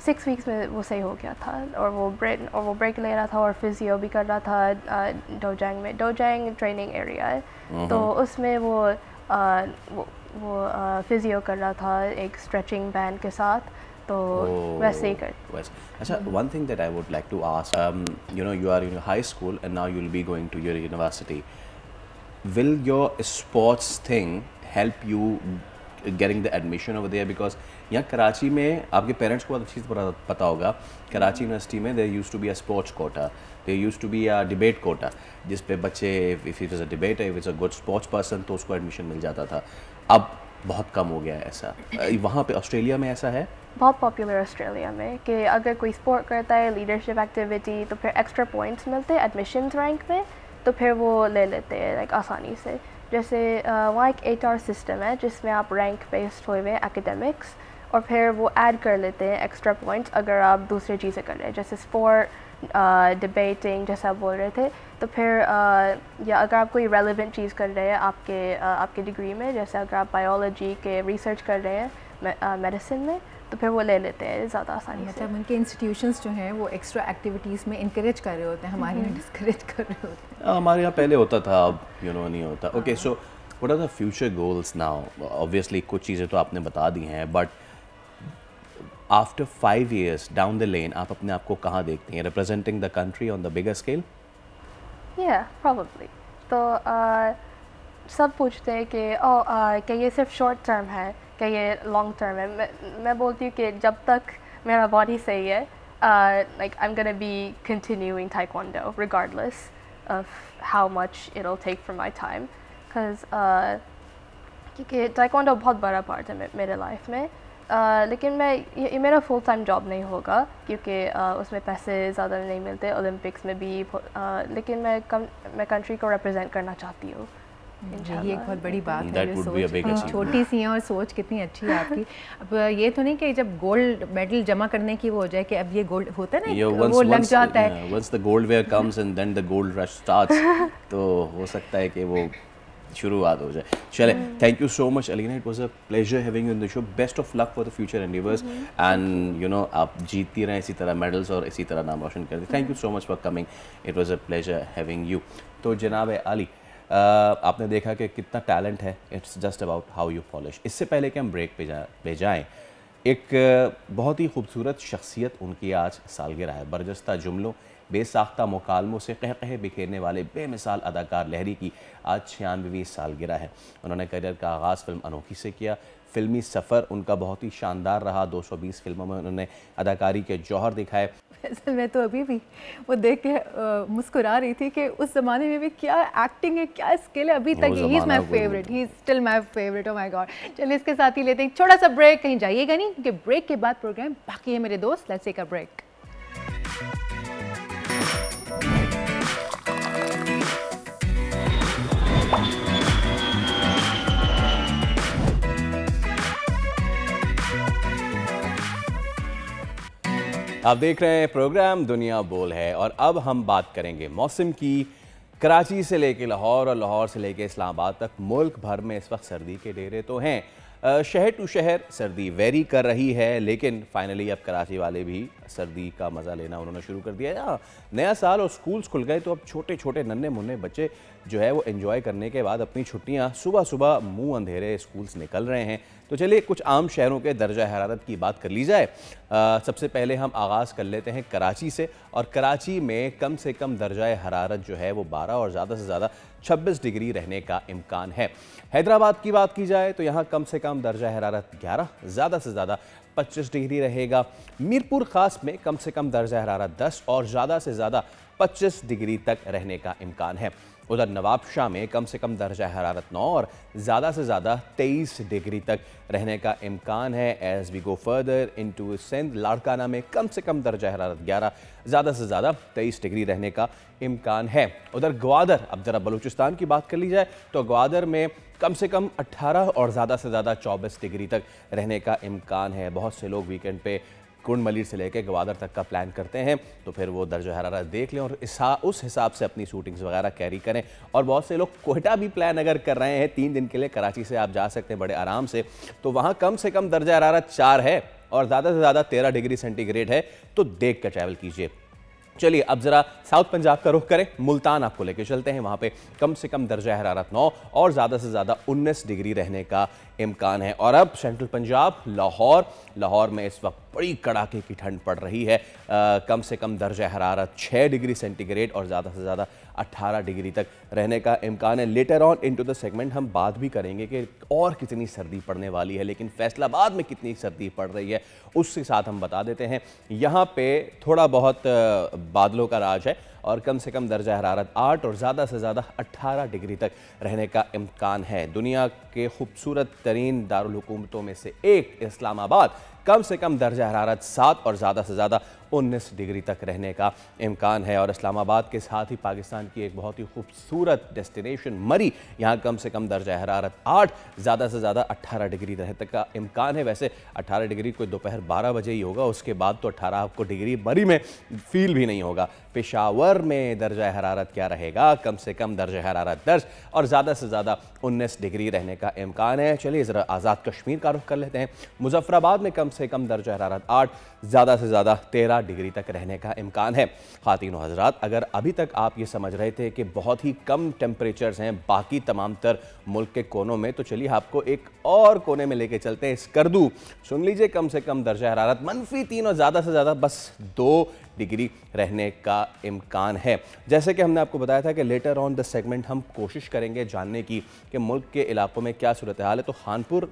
6 वीक्स में वो सही हो गया था, और वो ब्रेक ले रहा था और फिजियो भी कर रहा था। डोजांग ट्रेनिंग एरिया है, तो उसमें वो फिजियो कर रहा था एक स्ट्रेचिंग बैंड के साथ, तो वैसे ही कर। अच्छा, one thing that I would like to ask, you are in your high school and now you'll be going to your university. Will your sports thing help you getting the admission over there? Because यहाँ कराची में आपके parents को बहुत अच्छी तरह पता होगा, Karachi university में there used to be a sports quota, there used to be a debate quota, जिस पे बच्चे if it is a debater, if it's a good sports person तो उसको एडमिशन मिल जाता था। अब बहुत कम हो गया है ऐसा, वहाँ पे ऑस्ट्रेलिया में ऐसा है? बहुत पॉपुलर ऑस्ट्रेलिया में कि अगर कोई स्पोर्ट करता है, लीडरशिप एक्टिविटी, तो फिर एक्स्ट्रा पॉइंट्स मिलते हैं एडमिशन्स रैंक में, तो फिर वो ले लेते हैं लाइक आसानी से। जैसे वहाँ एक 8 आवर सिस्टम है जिसमें आप रैंक बेस्ड हुए हुए एकेडमिक्स, और फिर वो ऐड कर लेते हैं एक्स्ट्रा पॉइंट्स अगर आप दूसरी चीज़ें कर रहे हैं, जैसे स्पोर्ट, डिबेटिंग जैसा आप बोल रहे थे। तो फिर या अगर आप कोई रेलेवेंट चीज़ कर रहे हैं आपके डिग्री में, जैसे अगर आप बायोलॉजी के रिसर्च कर रहे हैं मेडिसिन में, तो फिर वो ले लेते हैं ज़्यादा आसानी से। मतलब उनके इंस्टीट्यूशंस जो हैं वो एक्स्ट्रा एक्टिविटीज़ में इंकरेज कर रहे होते हैं, हमारे यहाँ डिस्करेज कर रहे होते हैं। हमारे यहाँ पहले होता था, अब नहीं होता। Okay, so what are the future goals now? Obviously कुछ चीज़ें तो आपने बता दी हैं, but after 5 years down the lane आप अपने आप को कहाँ देखते हैं? Representing the country on the bigger scale? Probably. तो सब पूछते हैं कि क्या ये सिर्फ शॉर्ट टर्म है, क्या ये लॉन्ग टर्म है? मैं बोलती हूँ कि जब तक मेरा बॉडी सही है, like I am gonna be continuing taekwondo regardless of how much it will take from my time, क्योंकि ताइक्वांडो बहुत बड़ा पार्ट है मेरे लाइफ में। लेकिन ये मेरा फुल टाइम जॉब नहीं होगा, क्योंकि उसमें पैसे ज़्यादा नहीं मिलते ओलंपिक्स में भी, लेकिन मैं कंट्री को रिप्रेजेंट करना चाहती हूँ। ये एक बहुत बड़ी बात है, सोच छोटी सी है और सोच कितनी अच्छी है आपकी। अब ये तो नहीं कि जब गोल्ड मेडल जमा करने की वो हो जाए कि अब ये गोल्ड होता है ना, वो लग जाता है। Once the gold wear comes and then the gold rush starts, तो हो सकता है कि वो शुरुआत हो जाए। चले, thank you so much Alina, it was a pleasure having you in the show. Best of luck for the future endeavours, and आप जीतती रहें इसी तरह मेडल्स और इसी तरह नाम रोशन करते। Thank you so much for coming, it was a pleasure having you. तो जनाब अली, आपने देखा कि कितना टैलेंट है, it's just about how you polish. इससे पहले कि हम ब्रेक पे जाएँ, एक बहुत ही खूबसूरत शख्सियत उनकी आज सालगिरह है। बरजस्ता जुमलों, बेसाख्ता मुकालमों से कहकहे बिखेरने वाले बेमिसाल अदाकार लहरी की आज 96वीं सालगिरह है। उन्होंने करियर का आगाज़ फिल्म अनोखी से किया। फिल्मी सफ़र उनका बहुत ही शानदार रहा। 220 फिल्मों में उन्होंने अदाकारी के जौहर दिखाए। वैसे मैं तो अभी भी वो देख के मुस्कुरा रही थी कि उस ज़माने में भी क्या एक्टिंग है, क्या स्किल है। अभी तक he is my favourite, he is still my favourite. Oh my god. चलिए इसके साथ ही लेते हैं छोटा सा ब्रेक। कहीं जाइएगा नहीं, क्योंकि ब्रेक के बाद प्रोग्राम बाकी है मेरे दोस्त। Let's take a break. आप देख रहे हैं प्रोग्राम दुनिया बोल है, और अब हम बात करेंगे मौसम की। कराची से लेके लाहौर और लाहौर से लेके इस्लामाबाद तक मुल्क भर में इस वक्त सर्दी के डेरे तो हैं। शहर टू शहर सर्दी वेरी कर रही है, लेकिन फाइनली अब कराची वाले भी सर्दी का मज़ा लेना उन्होंने शुरू कर दिया है। नया साल और स्कूल्स खुल गए, तो अब छोटे छोटे नन्हे मुन्ने बच्चे जो है वो एंजॉय करने के बाद अपनी छुट्टियां सुबह सुबह मुंह अंधेरे स्कूल्स निकल रहे हैं। तो चलिए कुछ आम शहरों के दर्जा हरारत की बात कर ली जाए। सबसे पहले हम आगाज़ कर लेते हैं कराची से, और कराची में कम से कम दर्जा हरारत जो है वो 12 और ज़्यादा से ज़्यादा 26 डिग्री रहने का इम्कान है। हैदराबाद की बात की जाए तो यहाँ कम से कम दर्जा हरारत 11, ज़्यादा से ज़्यादा 25 डिग्री रहेगा। मीरपुर ख़ास में कम से कम दर्जा हरारत 10 और ज़्यादा से ज़्यादा 25 डिग्री तक रहने का इम्कान है। उधर नवाबशाह में कम से कम दर्जा हरारत 9 और ज़्यादा से ज़्यादा 23 डिग्री तक रहने का इम्कान है। As we go further into Sindh, Larkana में कम से कम दर्जा हरारत 11, ज़्यादा से ज़्यादा 23 डिग्री रहने का इम्कान है। उधर ग्वादर, अब ज़रा बलूचिस्तान की बात कर ली जाए तो ग्वादर में कम से कम 18 और ज़्यादा से ज़्यादा 24 डिग्री तक रहने का इम्कान है। बहुत से लोग वीकेंड पे कुंड मलिर से लेकर ग्वादर तक का प्लान करते हैं, तो फिर वो दर्जा हरारत देख लें और उस हिसाब से अपनी शूटिंग्स वगैरह कैरी करें। और बहुत से लोग कोयटा भी प्लान अगर कर रहे हैं 3 दिन के लिए, कराची से आप जा सकते हैं बड़े आराम से, तो वहाँ कम से कम दर्जा हरारत 4 है और ज़्यादा से ज़्यादा 13 डिग्री सेंटीग्रेड है, तो देख कर ट्रैवल कीजिए। चलिए अब ज़रा साउथ पंजाब का रुख करें, मुल्तान आपको लेके चलते हैं। वहाँ पे कम से कम दर्जा हरारत 9 और ज़्यादा से ज़्यादा 19 डिग्री रहने का इम्कान है। और अब सेंट्रल पंजाब, लाहौर में इस वक्त बड़ी कड़ाके की ठंड पड़ रही है। कम से कम दर्जा हरारत 6 डिग्री सेंटीग्रेड और ज़्यादा से ज़्यादा 18 डिग्री तक रहने का इम्कान है। Later on into the segment हम बात भी करेंगे कि और कितनी सर्दी पड़ने वाली है, लेकिन फैसलाबाद में कितनी सर्दी पड़ रही है उसके साथ हम बता देते हैं। यहाँ पे थोड़ा बहुत बादलों का राज है। और कम से कम दर्जा हरारत 8 और ज़्यादा से ज़्यादा 18 डिग्री तक रहने का इम्कान है। दुनिया के खूबसूरत तरीन दारुल हुकूमतों में से एक इस्लामाबाद कम से कम दर्जा हरारत 7 और ज़्यादा से ज़्यादा 19 डिग्री तक रहने का इम्कान है। और इस्लामाबाद के साथ ही पाकिस्तान की एक बहुत ही खूबसूरत डेस्टिनेशन मरी, यहाँ कम से कम दर्जा हरारत 8, ज़्यादा से ज़्यादा 18 डिग्री रहने तक का इम्कान है। वैसे 18 डिग्री कोई दोपहर 12 बजे ही होगा, उसके बाद तो 18 आपको डिग्री मरी में फील भी नहीं होगा। पेशावर में दर्जा हरारत क्या रहेगा? कम से कम दर्जा हरारत 10 और ज़्यादा से ज़्यादा 19 डिग्री रहने का इम्कान है। चलिए ज़रा आज़ाद कश्मीर का रुख कर लेते हैं। मुजफ्फराबाद में कम से कम दर्जा हरारत 8, ज़्यादा से ज़्यादा 13 डिग्री तक रहने का इम्कान है। ख़वातीन व हज़रात, अगर अभी तक आप ये समझ रहे थे कि बहुत ही कम टेम्परेचर्स हैं बाकी तमाम तर मुल्क के कोनों में, तो चलिए आपको एक और कोने में लेके चलते हैं, स्कर्दू। सुन लीजिए, कम से कम दर्जा हरारत -3 और ज़्यादा से ज़्यादा बस 2 डिग्री रहने का इम्कान है। जैसे कि हमने आपको बताया था कि लेटर ऑन द सेगमेंट हम कोशिश करेंगे जानने की कि मुल्क के इलाकों में क्या सूरत हाल है, तो खानपुर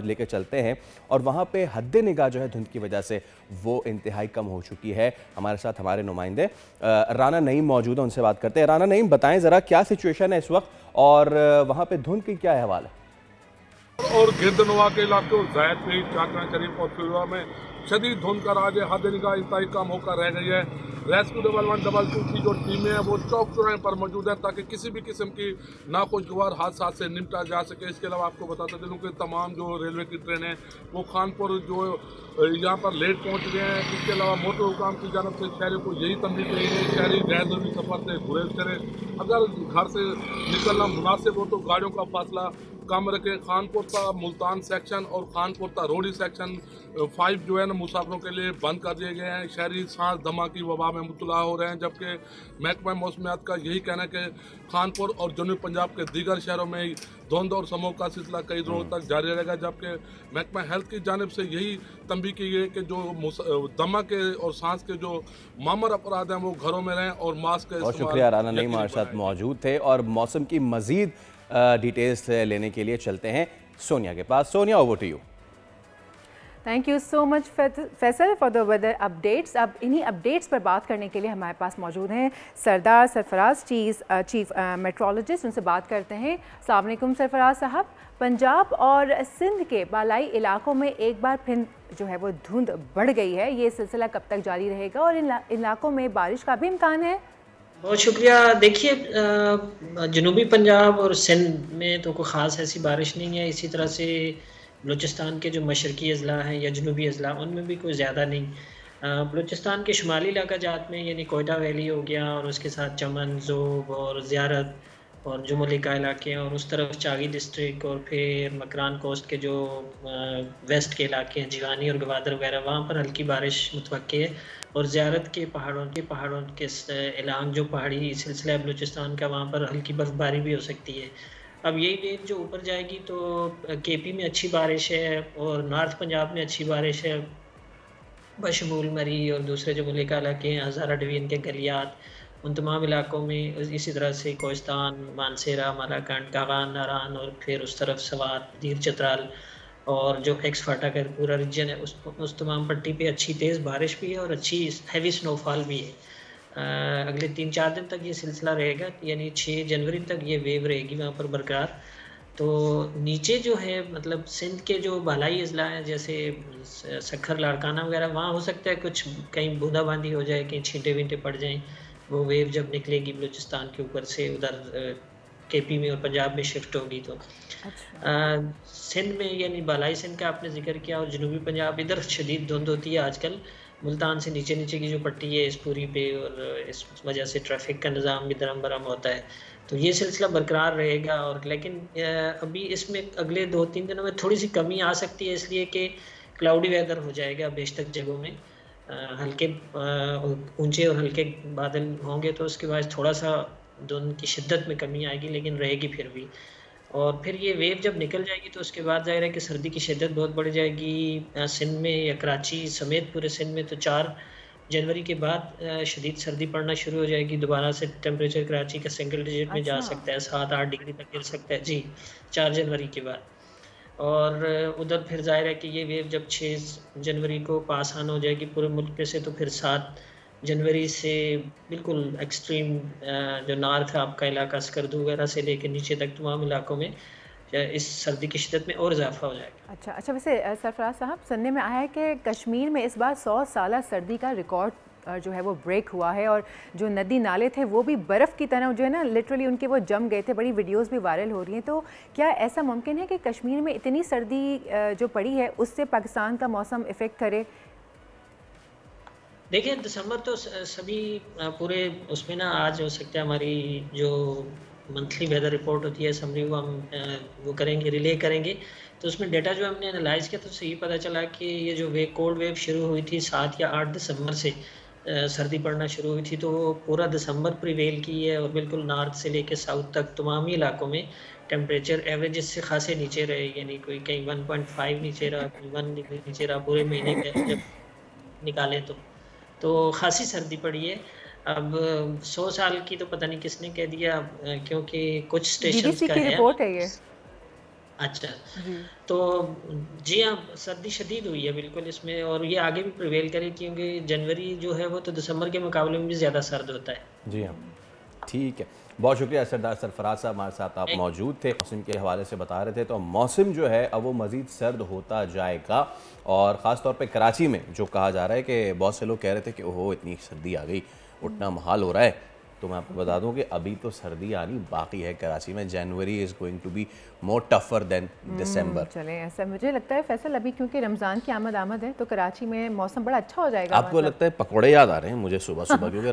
लेके चलते हैं और वहाँ पे हद निगाह जो है धुंध की वजह से वो इंतहाई कम हो चुकी है। हमारे साथ हमारे नुमाइंदे राना नईम मौजूद हैं, उनसे बात करते हैं। राना नईम, बताएं ज़रा क्या सिचुएशन है इस वक्त और वहाँ पे धुंध की क्या अहवाल है? और गिरदनवा के इलाके जायद पीर, चाकरा शरीफ और फिरवा में शदीद धुंध का राज है। हद निगाह इंतहाई कम होकर रह गई है। रेस्क्यू 11122 की जो टीमें हैं वो चौक चौराहे पर मौजूद है ताकि किसी भी किस्म की नाखुशगवार हादसा से निपटा जा सके। इसके अलावा आपको बताते चलूँ कि तमाम जो रेलवे की ट्रेनें वो खानपुर जो यहाँ पर लेट पहुँच गए हैं। इसके अलावा मोटर हुकाम की जानब से शहरों को यही तंबीह की है, शहरी गैर ज़रूरी सफ़र से गुरेज करें। अगर घर से निकलना मुनासिब हो तो गाड़ियों का फासला कम रखे। खानपुर का मुल्तान सेक्शन और खानपुर का रोडी सेक्शन 5 जो है ना मुसाफिरों के लिए बंद कर दिए गए हैं। शहरी सांस दमा की वबा में मुब्तला हो रहे हैं, जबकि महकमा मौसमियात का यही कहना है कि खानपुर और जनूबी पंजाब के दीगर शहरों में धुंध और समूह का सिलसिला कई दिनों तक जारी रहेगा। जबकि महकमा हेल्थ की जानिब से यही तंबीह की गई कि जो दमा के और सांस के जो मामर अपराध हैं वो घरों में रहें और मास्क का बहुत शुक्रिया राना नईम हमारे साथ मौजूद थे। और मौसम की मजीद डिटेल्स लेने के लिए चलते हैं सोनिया के पास। Sonia, over to you. Thank you so much Faisal for the weather updates. अब इन्हीं अपडेट्स पर बात करने के लिए हमारे पास मौजूद हैं सरदार सरफराज, चीफ मेट्रोलॉजिस्ट। उनसे बात करते हैं। अस्सलाम वालेकुम सरफराज साहब। पंजाब और सिंध के बालाई इलाकों में एक बार फिर जो है वो धुंध बढ़ गई है, ये सिलसिला कब तक जारी रहेगा और इन इलाकों में बारिश का भी इम्कान है? बहुत शुक्रिया। देखिए, जनूबी पंजाब और सिंध में तो कोई ख़ास ऐसी बारिश नहीं है। इसी तरह से बलूचिस्तान के जो मशरकी अजला हैं या जनूबी अजला, उनमें भी कोई ज़्यादा नहीं। बलूचिस्तान के शुमाली इलाका जात में यानी कोयटा वैली हो गया और उसके साथ चमन, ज़ोब और ज़ियारत और जुमली का इलाके, और उस तरफ चागी डिस्ट्रिक्ट और फिर मकरान कोस्ट के जो वेस्ट के इलाके हैं, जीवानी और गवादर वगैरह, वहाँ पर हल्की बारिश मुतवक्की है। और ज़ियारत के पहाड़ों के इलाक जो पहाड़ी सिलसिला है बलूचिस्तान का, वहाँ पर हल्की बर्फ़बारी भी हो सकती है। अब यही रेंज जो ऊपर जाएगी तो केपी में अच्छी बारिश है और नॉर्थ पंजाब में अच्छी बारिश है, बशमूल मरी और दूसरे जो मुल्क इलाके हैं, हज़ारा डिवीज़न के गलियात, उन तमाम इलाकों में। इसी तरह से कोहिस्तान, मानसेरा, मालाकंड, कागान, नारान और फिर उस तरफ सवात, दीर चतराल और जो एक्स फाटा का पूरा रीजन है उस तमाम पट्टी पे अच्छी तेज़ बारिश भी है और अच्छी हैवी स्नोफॉल भी है। अगले 3-4 दिन तक ये सिलसिला रहेगा, यानी 6 जनवरी तक ये वेव रहेगी वहाँ पर बरकरार। तो नीचे जो है मतलब सिंध के जो बालाई अजला हैं जैसे सखर, लाड़काना वगैरह, वहाँ हो सकता है कुछ कहीं बूंदाबांदी हो जाए, कहीं छींटे वींटे पड़ जाएँ। वो वेव जब निकलेगी बलूचिस्तान के ऊपर से उधर केपी में और पंजाब में शिफ्ट होगी तो सिंध में यानी बालाई सिंध का आपने जिक्र किया और जनूबी पंजाब, इधर शदीद धुंध होती है आजकल। मुल्तान से नीचे की जो पट्टी है इस पूरी पे, और इस वजह से ट्रैफिक का निज़ाम भी दरम बरम होता है। तो ये सिलसिला बरकरार रहेगा। और लेकिन अभी इसमें अगले 2-3 दिनों में थोड़ी सी कमी आ सकती है, इसलिए कि क्लाउडी वेदर हो जाएगा बेशतर जगहों में, हल्के ऊंचे और हल्के बादल होंगे, तो उसके बाद थोड़ा सा धुंध की शिद्दत में कमी आएगी, लेकिन रहेगी फिर भी। और फिर ये वेव जब निकल जाएगी तो उसके बाद जाहिर है कि सर्दी की शिद्दत बहुत बढ़ जाएगी सिंध में या कराची समेत पूरे सिंध में। तो 4 जनवरी के बाद शदीद सर्दी पड़ना शुरू हो जाएगी। दोबारा से टेम्परेचर कराची का सिंगल डिजिट में जा सकता है, 7-8 डिग्री तक गिर सकता है जी 4 जनवरी के बाद। और उधर फिर जाहिर है कि ये वेव जब 6 जनवरी को पास आन हो जाएगी पूरे मुल्क पे से, तो फिर 7 जनवरी से बिल्कुल एक्सट्रीम जो नॉर्थ है आपका इलाका, स्कर्दू वगैरह से लेकर नीचे तक तमाम इलाकों में इस सर्दी की शिद्दत में और इजाफा हो जाएगा। अच्छा, वैसे सरफराज साहब, सुनने में आया है कि कश्मीर में इस बार 100 साल सर्दी का रिकॉर्ड जो है वो ब्रेक हुआ है, और जो नदी नाले थे वो भी बर्फ़ की तरह जो है ना लिटरली उनके वो जम गए थे। बड़ी वीडियोस भी वायरल हो रही हैं। तो क्या ऐसा मुमकिन है कि कश्मीर में इतनी सर्दी जो पड़ी है उससे पाकिस्तान का मौसम इफ़ेक्ट करे? देखिए, दिसंबर तो सभी पूरे उसमें ना आज हो सकता है हमारी जो मंथली वेदर रिपोर्ट होती है समरी वो करेंगे, रिले करेंगे। तो उसमें डेटा जो हमने एनालाइज किया तो सही पता चला कि ये जो कोल्ड वेव शुरू हुई थी 7 या 8 दिसंबर से सर्दी पड़ना शुरू हुई थी, तो वो पूरा दिसंबर प्रिवेल की है और बिल्कुल नॉर्थ से लेकर साउथ तक तमाम ही इलाकों में टेम्परेचर एवरेजेस से खासे नीचे रहे, यानी कोई कहीं 1.5 नीचे रहा, 1 डिग्री नीचे रहा पूरे महीने में जब निकालें तो खासी सर्दी पड़ी है। अब 100 साल की तो पता नहीं किसने कह दिया, क्योंकि कुछ स्टेशंस का है रिपोर्ट है ये। अच्छा, तो जी हाँ, सर्दी शदीद हुई है बिल्कुल इसमें, और ये आगे भी प्रिवेल करे क्योंकि जनवरी जो है वो तो दिसंबर के मुकाबले में भी ज़्यादा सर्द होता है। जी हाँ, ठीक है, बहुत शुक्रिया सरदार सरफराज साहब, हमारे साथ आप मौजूद थे, मौसम के हवाले से बता रहे थे। तो मौसम जो है अब वो मज़ीद सर्द होता जाएगा, और ख़ास तौर पे कराची में जो कहा जा रहा है कि बहुत से लोग कह रहे थे कि ओहो इतनी सर्दी आ गई, उठना महाल हो रहा है। तो मैं आपको बता दूं कि अभी तो सर्दी आनी बाकी है कराची में। January is going to be more tougher than December. चलें, ऐसा मुझे लगता है फैसल, अभी क्योंकि रमज़ान की आमद है तो कराची में मौसम बड़ा अच्छा हो जाएगा। आपको लगता है पकौड़े याद आ रहे हैं मुझे सुबह सुबह, क्योंकि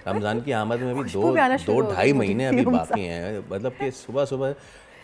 रमज़ान की आमद में भी 2-2.5 महीने अभी बाकी हैं, मतलब कि सुबह सुबह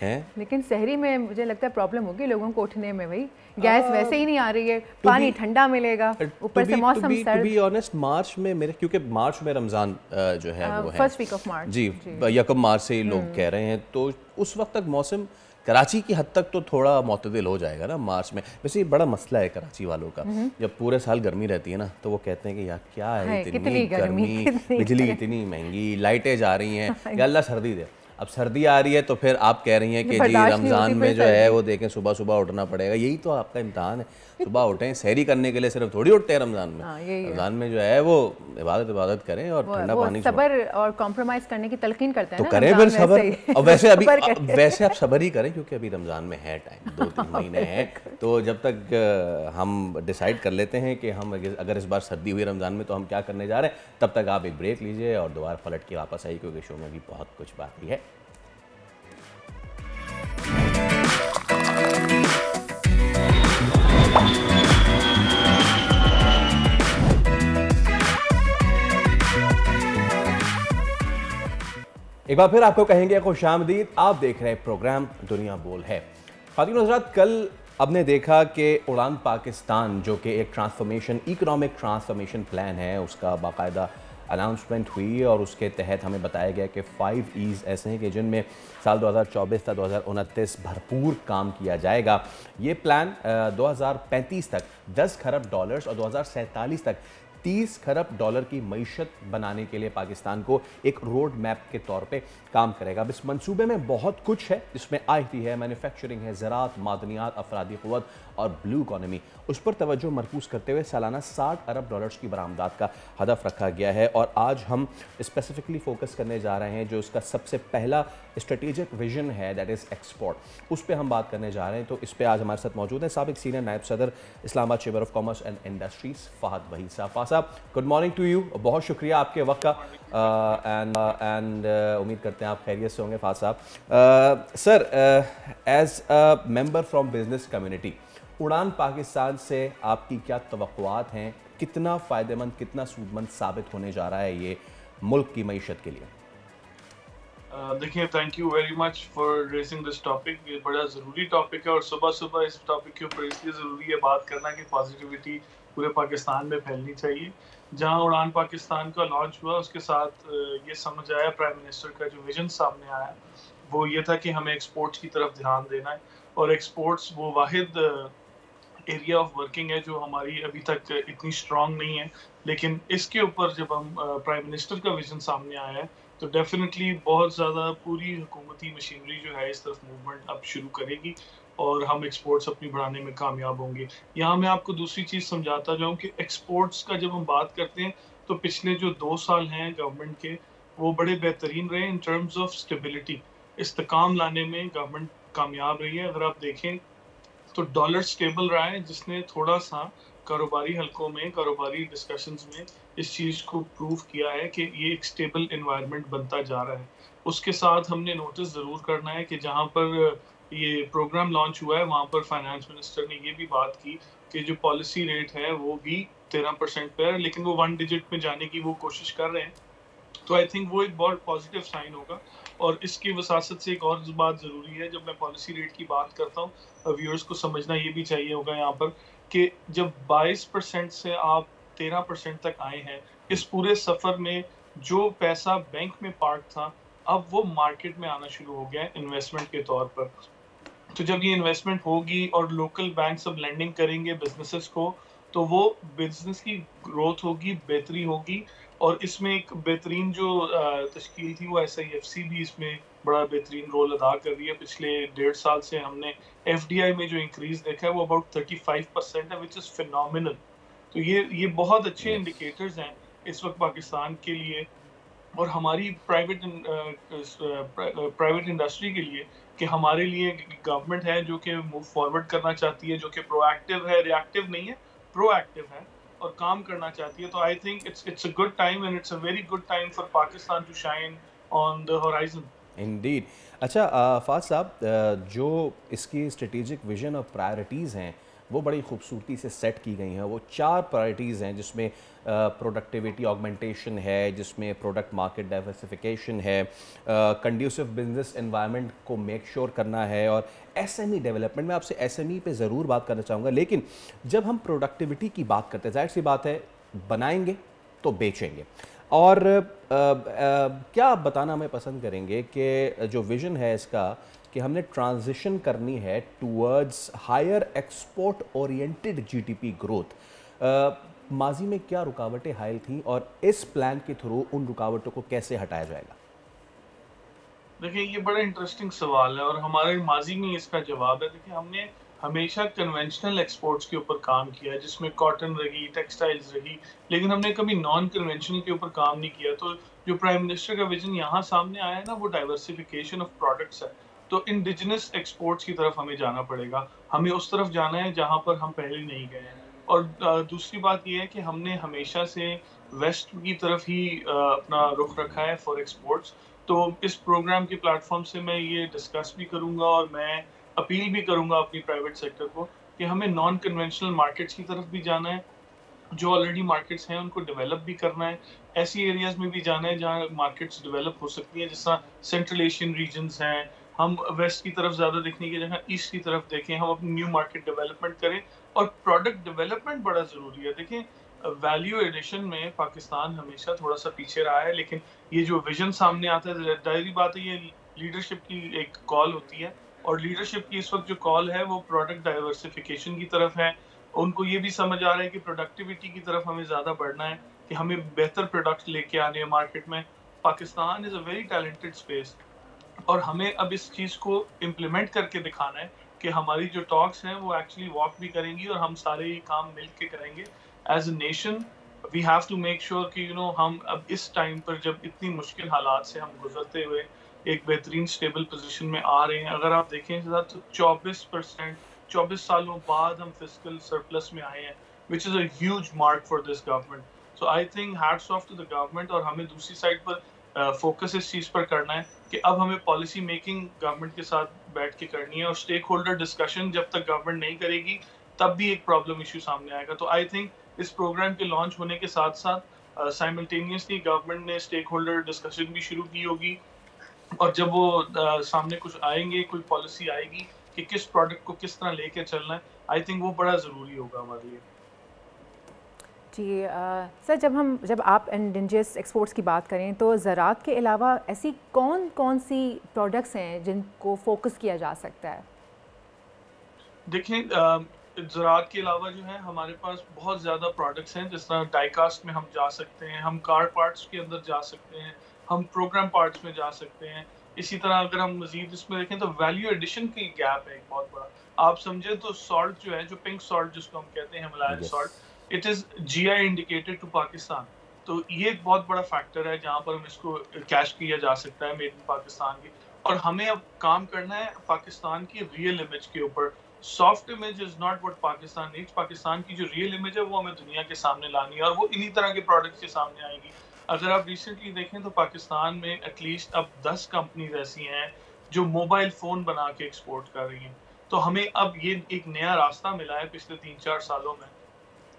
हैं। लेकिन शहरी में मुझे लगता है प्रॉब्लम होगी लोगों को उठने में। भाई गैस वैसे ही नहीं आ रही है, पानी ठंडा मिलेगा, ऊपर से मौसम सर्द। टू बी ऑनेस्ट, मार्च में मेरे, क्योंकि मार्च में रमज़ान जो है वो है फर्स्ट वीक ऑफ मार्च, जी 1 मार्च से ही लोग कह रहे हैं, तो उस वक्त तक मौसम कराची की हद तक तो थोड़ा मुतदिल हो जाएगा ना मार्च में। वैसे ये बड़ा मसला है कराची वालों का, जब पूरे साल गर्मी रहती है ना तो वो कहते हैं कि यार क्या है इतनी गर्मी, बिजली इतनी महंगी, लाइटें जा रही हैं, या अल्लाह सर्दी दे। अब सर्दी आ रही है तो फिर आप कह रही हैं कि जी रमज़ान में जो है वो देखें सुबह सुबह उठना पड़ेगा। यही तो आपका इम्तहान है, सुबह उठें, सहरी करने के लिए सिर्फ थोड़ी उठते हैं रमज़ान में। रमज़ान में जो है वो इबादत करें और ठंडा पानी, सब्र और कॉम्प्रोमाइज़ करने की तलकीन करते हैं तो करें फिर सब्र। और वैसे आप सब्र ही करें, क्योंकि अभी रमज़ान में है टाइम, 2-3 महीने हैं। तो जब तक हम डिसाइड कर लेते हैं कि हम अगर इस बार सर्दी हुई रमज़ान में तो हम क्या करने जा रहे हैं, तब तक आप एक ब्रेक लीजिए और दोबारा पलट के वापस आइए, क्योंकि शो में भी बहुत कुछ बाकी है। एक बार फिर आपको कहेंगे खुशामदीद, आप देख रहे हैं प्रोग्राम दुनिया बोल है। ख़ातिन हज़रात, कल आपने देखा कि उड़ान पाकिस्तान जो कि एक इकोनॉमिक ट्रांसफॉर्मेशन प्लान है, उसका बाकायदा अनाउंसमेंट हुई और उसके तहत हमें बताया गया कि 5 E's ऐसे हैं कि जिनमें साल 2024 तक 2029 भरपूर काम किया जाएगा। ये प्लान 2035 तक $10 खरब और 2047 तक $30 खरब की मईशत बनाने के लिए पाकिस्तान को एक रोड मैप के तौर पे काम करेगा। अब इस मंसूबे में बहुत कुछ है, इसमें IT है, मैन्युफैक्चरिंग है, ज़राअत, मादनियात, अफरादी क़ुव्वत और ब्लू इकॉनमी, उस पर तवज्जो मरकूज़ करते हुए सालाना $60 अरब की बरामदात का हदफ रखा गया है। और आज हम स्पेसिफिकली फोकस करने जा रहे हैं जो उसका सबसे पहला स्ट्रेटेजिक विजन है, दैट इज़ एक्सपोर्ट। उस पर हम बात करने जा रहे हैं। तो इस पर आज हमारे साथ मौजूद हैं साबिक सीनियर नायब सदर Islamabad chamber of commerce and industries Fahad Waheed साहब। गुड मॉर्निंग टू यू, बहुत शुक्रिया आपके वक्त का, एंड उम्मीद करते हैं आप खैरियत से होंगे फ़हद साहब। Sir, as a member from business community, Uraan Pakistan से आपकी क्या तवक्कुआत हैं? कितना फ़ायदेमंद, कितना सूदमंद साबित होने जा रहा है ये मुल्क की मईशत के लिए? देखिए, thank you very much for raising this topic. ये बड़ा ज़रूरी टॉपिक है और सुबह सुबह इस टॉपिक के ऊपर इसलिए ज़रूरी है बात करना कि पॉजिटिविटी पूरे पाकिस्तान में फैलनी चाहिए। जहां उड़ान पाकिस्तान का लॉन्च हुआ उसके साथ ये समझ आया, प्राइम मिनिस्टर का जो विजन सामने आया वो ये था कि हमें एक्सपोर्ट्स की तरफ ध्यान देना है, और एक्सपोर्ट्स वो वाहिद एरिया ऑफ वर्किंग है जो हमारी अभी तक इतनी स्ट्रांग नहीं है। लेकिन इसके ऊपर जब हम प्राइम मिनिस्टर का विजन सामने आया है तो डेफिनेटली बहुत ज़्यादा पूरी हुकूमती मशीनरी जो है इस तरफ मूवमेंट अब शुरू करेगी और हम एक्सपोर्ट्स अपनी बढ़ाने में कामयाब होंगे। यहाँ मैं आपको दूसरी चीज़ समझाता जाऊँ कि एक्सपोर्ट्स का जब हम बात करते हैं तो पिछले जो 2 साल हैं गवर्नमेंट के वो बड़े बेहतरीन रहे इन टर्म्स ऑफ स्टेबिलिटी। इस्तेकाम लाने में गवर्नमेंट कामयाब रही है। अगर आप देखें तो डॉलर स्टेबल रहा है, जिसने थोड़ा सा कारोबारी हलकों में, कारोबारी डिस्कशंस में इस चीज़ को प्रूव किया है कि ये एक स्टेबल एनवायरनमेंट बनता जा रहा है। उसके साथ हमने नोटिस ज़रूर करना है कि जहाँ पर ये प्रोग्राम लॉन्च हुआ है वहाँ पर फाइनेंस मिनिस्टर ने ये भी बात की कि जो पॉलिसी रेट है वो भी 13% पे है, लेकिन वो 1 डिजिट में जाने की वो कोशिश कर रहे हैं। तो आई थिंक वो एक बहुत पॉजिटिव साइन होगा। और इसकी वसासत से एक और बात ज़रूरी है, जब मैं पॉलिसी रेट की बात करता हूँ, व्यूअर्स को समझना ये भी चाहिए होगा यहाँ पर कि जब 22% से आप 13% तक आए हैं, इस पूरे सफ़र में जो पैसा बैंक में पार्क था अब वो मार्केट में आना शुरू हो गया है इन्वेस्टमेंट के तौर पर। तो जब ये इन्वेस्टमेंट होगी और लोकल बैंक सब लेंडिंग करेंगे बिजनेसेस को, तो वो बिजनेस की ग्रोथ होगी, बेहतरी होगी। और इसमें एक बेहतरीन जो तश्कील थी वो SIFC भी इसमें बड़ा बेहतरीन रोल अदा कर रही है। पिछले 1.5 साल से हमने FDI में जो इंक्रीज देखा है वो अबाउट 35% है, विच इज़ फिनोमिनल। तो ये बहुत अच्छे इंडिकेटर्स हैं इस वक्त पाकिस्तान के लिए और हमारी प्राइवेट इंडस्ट्री के लिए, कि हमारे लिए गवर्नमेंट है जो कि मूव फॉरवर्ड करना चाहती है, जो कि प्रोएक्टिव है, रिएक्टिव नहीं है, प्रोएक्टिव है और काम करना चाहती है। तो I think it's a good time and it's a very good time for Pakistan to shine on the horizon. Indeed. अच्छा फाज साहब, जो इसकी स्ट्रेटेजिक विजन और प्रायोरिटीज़ हैं वो बड़ी खूबसूरती से सेट की गई हैं। वो 4 प्रायोरिटीज़ हैं जिसमें प्रोडक्टिविटी ऑगमेंटेशन है, जिसमें प्रोडक्ट मार्केट डाइवर्सिफिकेशन है, कंड्यूसिव बिजनेस एनवायरनमेंट को मेक श्योर करना है और SME डेवलपमेंट। मैं आपसे SME पे ज़रूर बात करना चाहूँगा, लेकिन जब हम प्रोडक्टिविटी की बात करते हैं, जाहिर सी बात है बनाएंगे तो बेचेंगे। और क्या आप बताना हमें पसंद करेंगे कि जो विज़न है इसका कि हमने ट्रांजिशन करनी है towards higher export oriented GDP growth, माजी में क्या रुकावटें हायल थीं और इस प्लान के थ्रू उन रुकावटों को कैसे हटाया जाएगा? देखिए ये बड़ा इंटरेस्टिंग सवाल है और हमारे माजी में इसका जवाब है। देखिए हमने हमेशा कन्वेंशनल एक्सपोर्ट्स के ऊपर काम किया है, जिसमें कॉटन रही, टेक्सटाइल्स रही, लेकिन हमने कभी नॉन कन्वेंशनल के ऊपर काम नहीं किया। तो जो प्राइम मिनिस्टर का विजन यहाँ सामने आया है ना, वो डाइवर्सिफिकेशन ऑफ प्रोडक्ट्स है। तो इंडिजिनस एक्सपोर्ट्स की तरफ हमें जाना पड़ेगा, हमें उस तरफ जाना है जहाँ पर हम पहले नहीं गए हैं। और दूसरी बात यह है कि हमने हमेशा से वेस्ट की तरफ ही अपना रुख रखा है फॉर एक्सपोर्ट्स। तो इस प्रोग्राम के प्लेटफॉर्म से मैं ये डिस्कस भी करूँगा और मैं अपील भी करूँगा अपनी प्राइवेट सेक्टर को कि हमें नॉन कन्वेंशनल मार्केट्स की तरफ भी जाना है, जो ऑलरेडी मार्केट्स हैं उनको डेवलप भी करना है, ऐसी एरियाज़ में भी जाना है जहाँ मार्केट्स डेवलप हो सकती हैं, जैसा सेंट्रल एशियन रीजन्स हैं। हम वेस्ट की तरफ ज़्यादा देखने की जगह ईस्ट की तरफ देखें, हम अपनी न्यू मार्केट डेवलपमेंट करें और प्रोडक्ट डेवलपमेंट बड़ा ज़रूरी है। देखें वैल्यू एडिशन में पाकिस्तान हमेशा थोड़ा सा पीछे रहा है, लेकिन ये जो विजन सामने आता है, जाहिर बात है ये लीडरशिप की एक कॉल होती है और लीडरशिप की इस वक्त जो कॉल है वो प्रोडक्ट डाइवर्सिफिकेशन की तरफ है। उनको ये भी समझ आ रहा है कि प्रोडक्टिविटी की तरफ हमें ज़्यादा बढ़ना है, कि हमें बेहतर प्रोडक्ट लेके आने हैं मार्केट में। Pakistan is a very talented space और हमें अब इस चीज़ को इम्प्लीमेंट करके दिखाना है कि हमारी जो टॉक्स हैं वो एक्चुअली वॉक भी करेंगी और हम सारे ये काम मिल के करेंगे। As a nation we have to make sure कि हम अब इस टाइम पर जब इतनी मुश्किल हालात से हम गुजरते हुए एक बेहतरीन स्टेबल पोजीशन में आ रहे हैं। अगर आप देखें तो 24 सालों बाद हम फिस्कल सरप्लस में आए हैं, which is a huge mark for this government. So I think hats off to the government. और हमें दूसरी साइड पर फोकस इस चीज़ पर करना है कि अब हमें पॉलिसी मेकिंग गवर्नमेंट के साथ बैठ के करनी है और स्टेक होल्डर डिस्कशन जब तक गवर्नमेंट नहीं करेगी तब भी एक प्रॉब्लम इशू सामने आएगा। तो आई थिंक इस प्रोग्राम के लॉन्च होने के साथ साथ साइमल्टेनियसली गवर्नमेंट ने स्टेक होल्डर डिस्कशन भी शुरू की होगी और जब वो सामने कुछ आएंगे, कोई पॉलिसी आएगी कि किस प्रोडक्ट को किस तरह लेके चलना है, आई थिंक वो बड़ा ज़रूरी होगा हमारे लिए। जी सर, जब आप इंडिजिनस एक्सपोर्ट्स की बात करें तो ज़राअत के अलावा ऐसी कौन कौन सी प्रोडक्ट्स हैं जिनको फोकस किया जा सकता है? देखें ज़राअत के अलावा जो है हमारे पास बहुत ज़्यादा प्रोडक्ट्स हैं, जिस तरह डाइकास्ट में हम जा सकते हैं, हम कार पार्ट्स के अंदर जा सकते हैं, हम प्रोग्राम पार्ट्स में जा सकते हैं। इसी तरह अगर हम मजीद इसमें देखें तो वैल्यू एडिशन की गैप है एक बहुत बड़ा। आप समझे तो सॉल्ट जो है, जो पिंक सॉल्ट जिसको हम कहते हैं Himalayan salt, it is GI indicated to Pakistan. तो ये एक बहुत बड़ा फैक्टर है जहाँ पर हम इसको कैश किया जा सकता है मेड इन पाकिस्तान की। और हमें अब काम करना है पाकिस्तान की रियल इमेज के ऊपर। Soft image is not what Pakistan needs. Pakistan की जो रियल इमेज है वो हमें दुनिया के सामने लानी है, और वो इन्हीं तरह के प्रोडक्ट्स के सामने आएगी। अगर आप रिसेंटली देखें तो पाकिस्तान में एटलीस्ट अब 10 कंपनीज ऐसी हैं जो मोबाइल फ़ोन बना के एक्सपोर्ट कर रही हैं। तो हमें अब ये एक नया रास्ता मिला है पिछले 3-4 सालों में,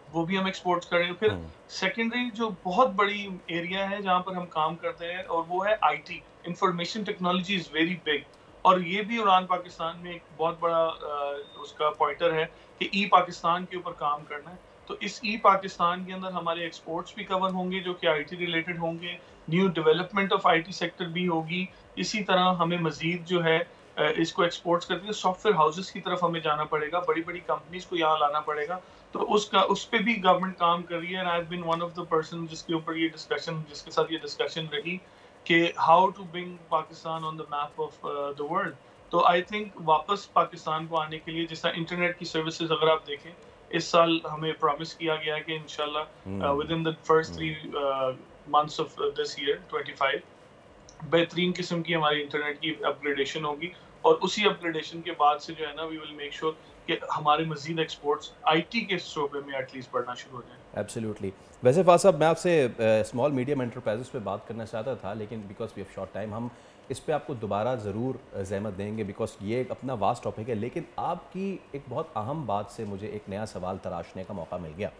वो भी हम एक्सपोर्ट करेंगे। फिर सेकेंडरी जो बहुत बड़ी एरिया है जहाँ पर हम काम करते हैं, और वो है IT, information technology is very big. और ये भी उड़ान पाकिस्तान में एक बहुत बड़ा उसका पॉइंटर है कि ई पाकिस्तान के ऊपर काम करना है। तो इस ई पाकिस्तान के अंदर हमारे एक्सपोर्ट्स भी कवर होंगे जो कि आईटी रिलेटेड होंगे, new development of IT sector भी होगी। इसी तरह हमें मजीद जो है इसको एक्सपोर्ट्स करते हैं सॉफ्टवेयर हाउसेस की तरफ हमें जाना पड़ेगा, बड़ी बड़ी कंपनीज को यहाँ लाना पड़ेगा। तो उस पे भी गवर्नमेंट काम कर रही है। And I have been one of the person जिसके ऊपर ये डिस्कशन, जिसके साथ ये डिस्कशन रही कि how to bring Pakistan on the map of the world. तो आई थिंक वापस पाकिस्तान को आने के लिए, जैसा इंटरनेट की सर्विसेज अगर आप देखें, इस साल हमें प्रॉमिस किया गया है कि इंशाल्लाह with in the first 3 months of this year 25 बेहतरीन किस्म की हमारी इंटरनेट की अपग्रेडेशन होगी। और उसी अपग्रेडेशन के बाद से जो है ना, वी विल मेक श्योर कि हमारे मजीद एक्सपोर्ट्स आईटी के शोबे में एटलीस्ट बढ़ना शुरू हो जाए। एब्सोल्युटली। वैसे फाज साहब, मैं आपसे स्मॉल मीडियम एंटरप्राइजेस पे बात करना चाहता था, लेकिन because we have short time हम इस पे आपको दोबारा ज़रूर ज़हमत देंगे, बिकॉज ये एक अपना वास्ट टॉपिक है। लेकिन आपकी एक बहुत अहम बात से मुझे एक नया सवाल तराशने का मौका मिल गया।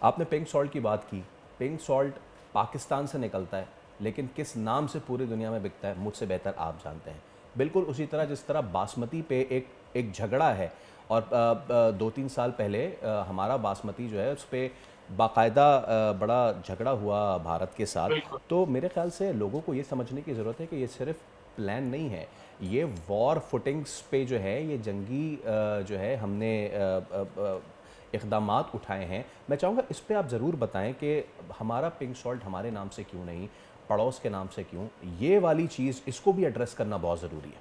आपने पिंक सॉल्ट की बात की। पिंक सॉल्ट पाकिस्तान से निकलता है, लेकिन किस नाम से पूरी दुनिया में बिकता है मुझसे बेहतर आप जानते हैं। बिल्कुल उसी तरह जिस तरह बासमती पे एक झगड़ा है, और 2-3 साल पहले हमारा बासमती जो है उस पर बाकायदा बड़ा झगड़ा हुआ भारत के साथ। तो मेरे ख्याल से लोगों को ये समझने की ज़रूरत है कि ये सिर्फ प्लान नहीं है, ये वॉर फुटिंग्स पे जो है, ये जंगी जो है हमने इक़दामात उठाए हैं। मैं चाहूँगा इस पे आप ज़रूर बताएं कि हमारा पिंक सॉल्ट हमारे नाम से क्यों नहीं, पड़ोस के नाम से क्यों, ये वाली चीज़, इसको भी एड्रेस करना बहुत ज़रूरी है।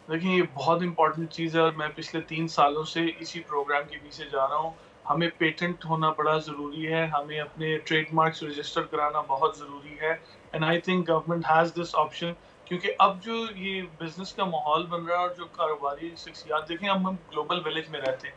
देखिए, ये बहुत इंपॉर्टेंट चीज़ है और मैं पिछले 3 सालों से इसी प्रोग्राम के पीछे जा रहा हूँ। हमें पेटेंट होना बड़ा ज़रूरी है, हमें अपने ट्रेडमार्क्स रजिस्टर कराना बहुत ज़रूरी है। And I think government has this option, क्योंकि अब जो ये बिज़नेस का माहौल बन रहा है और जो कारोबारी शख्सियात, देखें अब हम ग्लोबल विलेज में रहते हैं,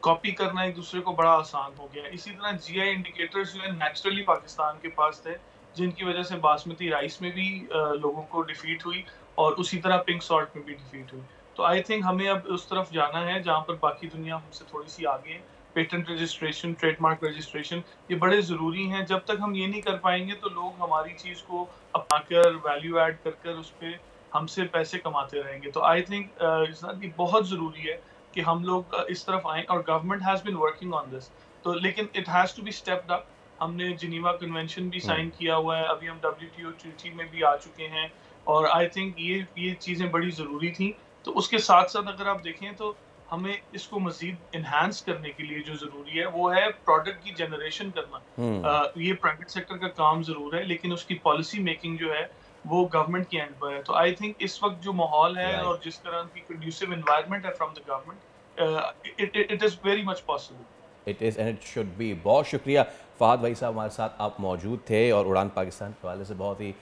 कॉपी करना एक दूसरे को बड़ा आसान हो गया है। इसी तरह जीआई इंडिकेटर्स जो है नेचुरली पाकिस्तान के पास थे, जिनकी वजह से बासमती राइस में भी लोगों को डिफीट हुई और उसी तरह पिंक सॉल्ट में भी डिफीट हुई। तो आई थिंक हमें अब उस तरफ जाना है जहाँ पर बाकी दुनिया हमसे थोड़ी सी आगे है। पेटेंट रजिस्ट्रेशन, ट्रेडमार्क रजिस्ट्रेशन, ये बड़े ज़रूरी हैं। जब तक हम ये नहीं कर पाएंगे तो लोग हमारी चीज़ को अपनाकर, वैल्यू ऐड कर उस पर हमसे पैसे कमाते रहेंगे। तो आई थिंक ये बहुत ज़रूरी है कि हम लोग इस तरफ आएँ, और government has been working on this. तो लेकिन it has to be stepped up. हमने जिनीवा कन्वेंशन भी साइन किया हुआ है, अभी हम WTO ट्रीटी में भी आ चुके हैं, और आई थिंक ये चीज़ें बड़ी ज़रूरी थी। तो उसके साथ साथ अगर आप देखें तो हमें इसको मज़ीद इन्हांस करने के लिए जो ज़रूरी है वो है प्रोडक्ट की जनरेशन करना। ये प्राइवेट सेक्टर का काम ज़रूर है, लेकिन उसकी पॉलिसी मेकिंग जो है वो गवर्नमेंट के एंड पर है। तो आई थिंक इस वक्त जो माहौल है और जिस तरह की कंड्यूसिव एनवायरनमेंट है from the government, it is very much possible. It is and it should be. बहुत शुक्रिया फहद भाई साहब, हमारे साथ आप मौजूद थे और उड़ान पाकिस्तान के हवाले से बहुत ही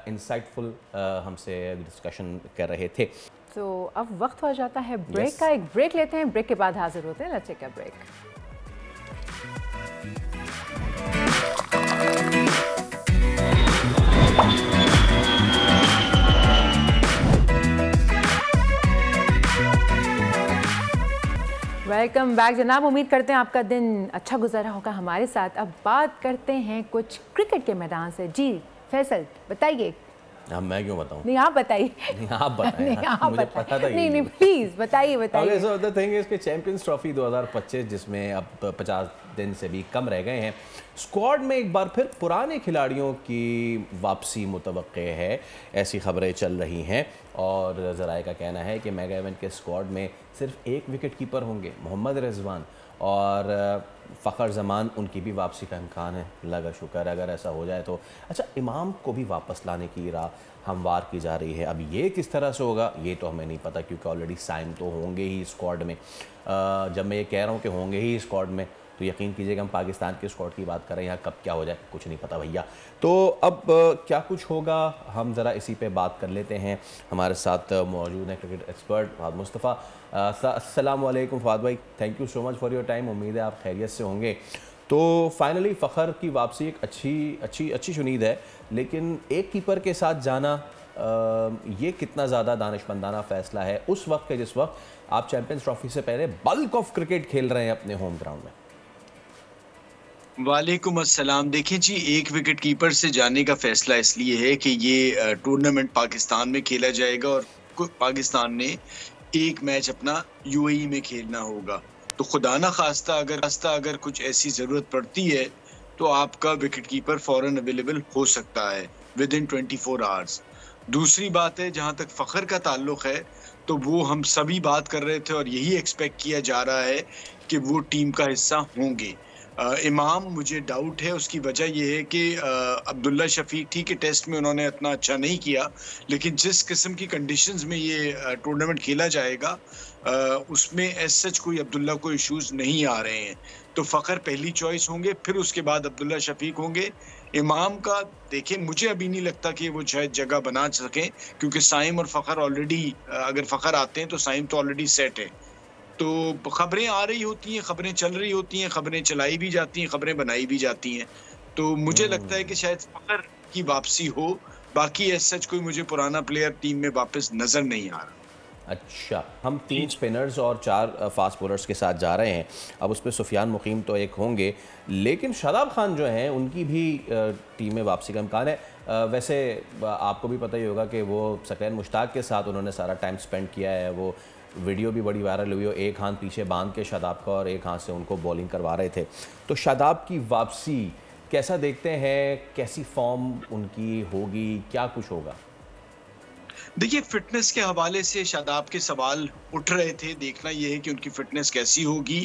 इंसाइटफुल हमसे डिस्कशन कर रहे थे। तो अब वक्त हो जाता है ब्रेक का। एक ब्रेक लेते हैं, ब्रेक के बाद हाजिर होते हैं। Let's take a break. Welcome back जनाब, उम्मीद करते हैं आपका दिन अच्छा गुजरा होगा हमारे साथ। अब बात करते हैं कुछ क्रिकेट के मैदान से। जी फैसल बताइए। मैं क्यों बताऊं? नहीं आप बताइए। नहीं आप बताएं। मुझे पता था। नहीं प्लीज बताइए। Okay, so the thing is कि चैंपियंस ट्रॉफी 2025 जिसमें अब 50 दिन से भी कम रह गए हैं, स्क्वाड में एक बार फिर पुराने खिलाड़ियों की वापसी मुतवक्के है, ऐसी खबरें चल रही हैं। और ज़राए का कहना है कि मेगा इवेंट के स्क्वाड में सिर्फ एक विकेट कीपर होंगे, मोहम्मद रिजवान, और फ़खर ज़मान, उनकी भी वापसी का इम्कान है। लगा शुक्र अगर ऐसा हो जाए तो। अच्छा, इमाम को भी वापस लाने की राह हमवार की जा रही है। अब ये किस तरह से होगा ये तो हमें नहीं पता, क्योंकि ऑलरेडी साइन तो होंगे ही स्क्वाड में। जब मैं ये कह रहा हूँ कि होंगे ही स्क्वाड में, तो यकीन कीजिएगा हम पाकिस्तान के स्क्वाड की बात कर रहे हैं, यहाँ कब क्या हो जाए कुछ नहीं पता भैया। तो अब क्या कुछ होगा हम ज़रा इसी पे बात कर लेते हैं। हमारे साथ मौजूद हैं क्रिकेट एक्सपर्ट फहद मुस्तफ़ा। अस्सलाम वालेकुम फहद भाई, thank you so much for your time. उम्मीद है आप खैरियत से होंगे। तो फाइनली फ़खर की वापसी एक अच्छी शुनीद है, लेकिन एक कीपर के साथ जाना ये कितना ज़्यादा दानिशमंदाना फ़ैसला है उस वक्त के जिस वक्त आप चैंपियंस ट्रॉफी से पहले बल्क ऑफ क्रिकेट खेल रहे हैं अपने होम ग्राउंड में। वालेकुम अस्सलाम। देखिए जी, एक विकेट कीपर से जाने का फैसला इसलिए है कि ये टूर्नामेंट पाकिस्तान में खेला जाएगा और पाकिस्तान ने एक मैच अपना यूएई में खेलना होगा। तो खुदा ना खास्ता अगर कुछ ऐसी ज़रूरत पड़ती है तो आपका विकेट कीपर फ़ौरन अवेलेबल हो सकता है विद इन 24 आवर्स। दूसरी बात है, जहाँ तक फ़खर का ताल्लुक़ है तो वो हम सभी बात कर रहे थे और यही एक्सपेक्ट किया जा रहा है कि वो टीम का हिस्सा होंगे। इमाम मुझे डाउट है, उसकी वजह यह है कि अब्दुल्ला शफीक ठीक है टेस्ट में उन्होंने इतना अच्छा नहीं किया, लेकिन जिस किस्म की कंडीशंस में ये टूर्नामेंट खेला जाएगा उसमें एज सच कोई अब्दुल्ला को इश्यूज नहीं आ रहे हैं। तो फ़खर पहली चॉइस होंगे, फिर उसके बाद अब्दुल्ला शफीक होंगे। इमाम का देखें, मुझे अभी नहीं लगता कि वो शायद जगह बना सकें, क्योंकि साइम और फ़खर ऑलरेडी, अगर फ़खर आते हैं तो साइम तो ऑलरेडी सेट है। तो खबरें आ रही होती हैं, खबरें चल रही होती हैं, खबरें चलाई भी जाती हैं, खबरें बनाई भी जाती हैं। तो मुझे लगता है कि शायद फ़खर की वापसी हो, बाकी एज सच कोई मुझे पुराना प्लेयर टीम में वापस नज़र नहीं आ रहा। अच्छा, हम 3 स्पिनर्स और 4 फास्ट बॉलर्स के साथ जा रहे हैं। अब उस पर सुफियान मुकीम तो एक होंगे, लेकिन शादाब खान जो हैं उनकी भी टीम में वापसी का इम्कान है। वैसे आपको भी पता ही होगा कि वो सकैन मुश्ताक के साथ उन्होंने सारा टाइम स्पेंड किया है। वो वीडियो भी बड़ी वायरल हुई हो, एक हाथ पीछे बांध के शादाब का और एक हाथ से उनको बॉलिंग करवा रहे थे। तो शादाब की वापसी कैसा देखते हैं, कैसी फॉर्म उनकी होगी, क्या कुछ होगा? देखिए, फिटनेस के हवाले से शादाब के सवाल उठ रहे थे। देखना यह है कि उनकी फिटनेस कैसी होगी,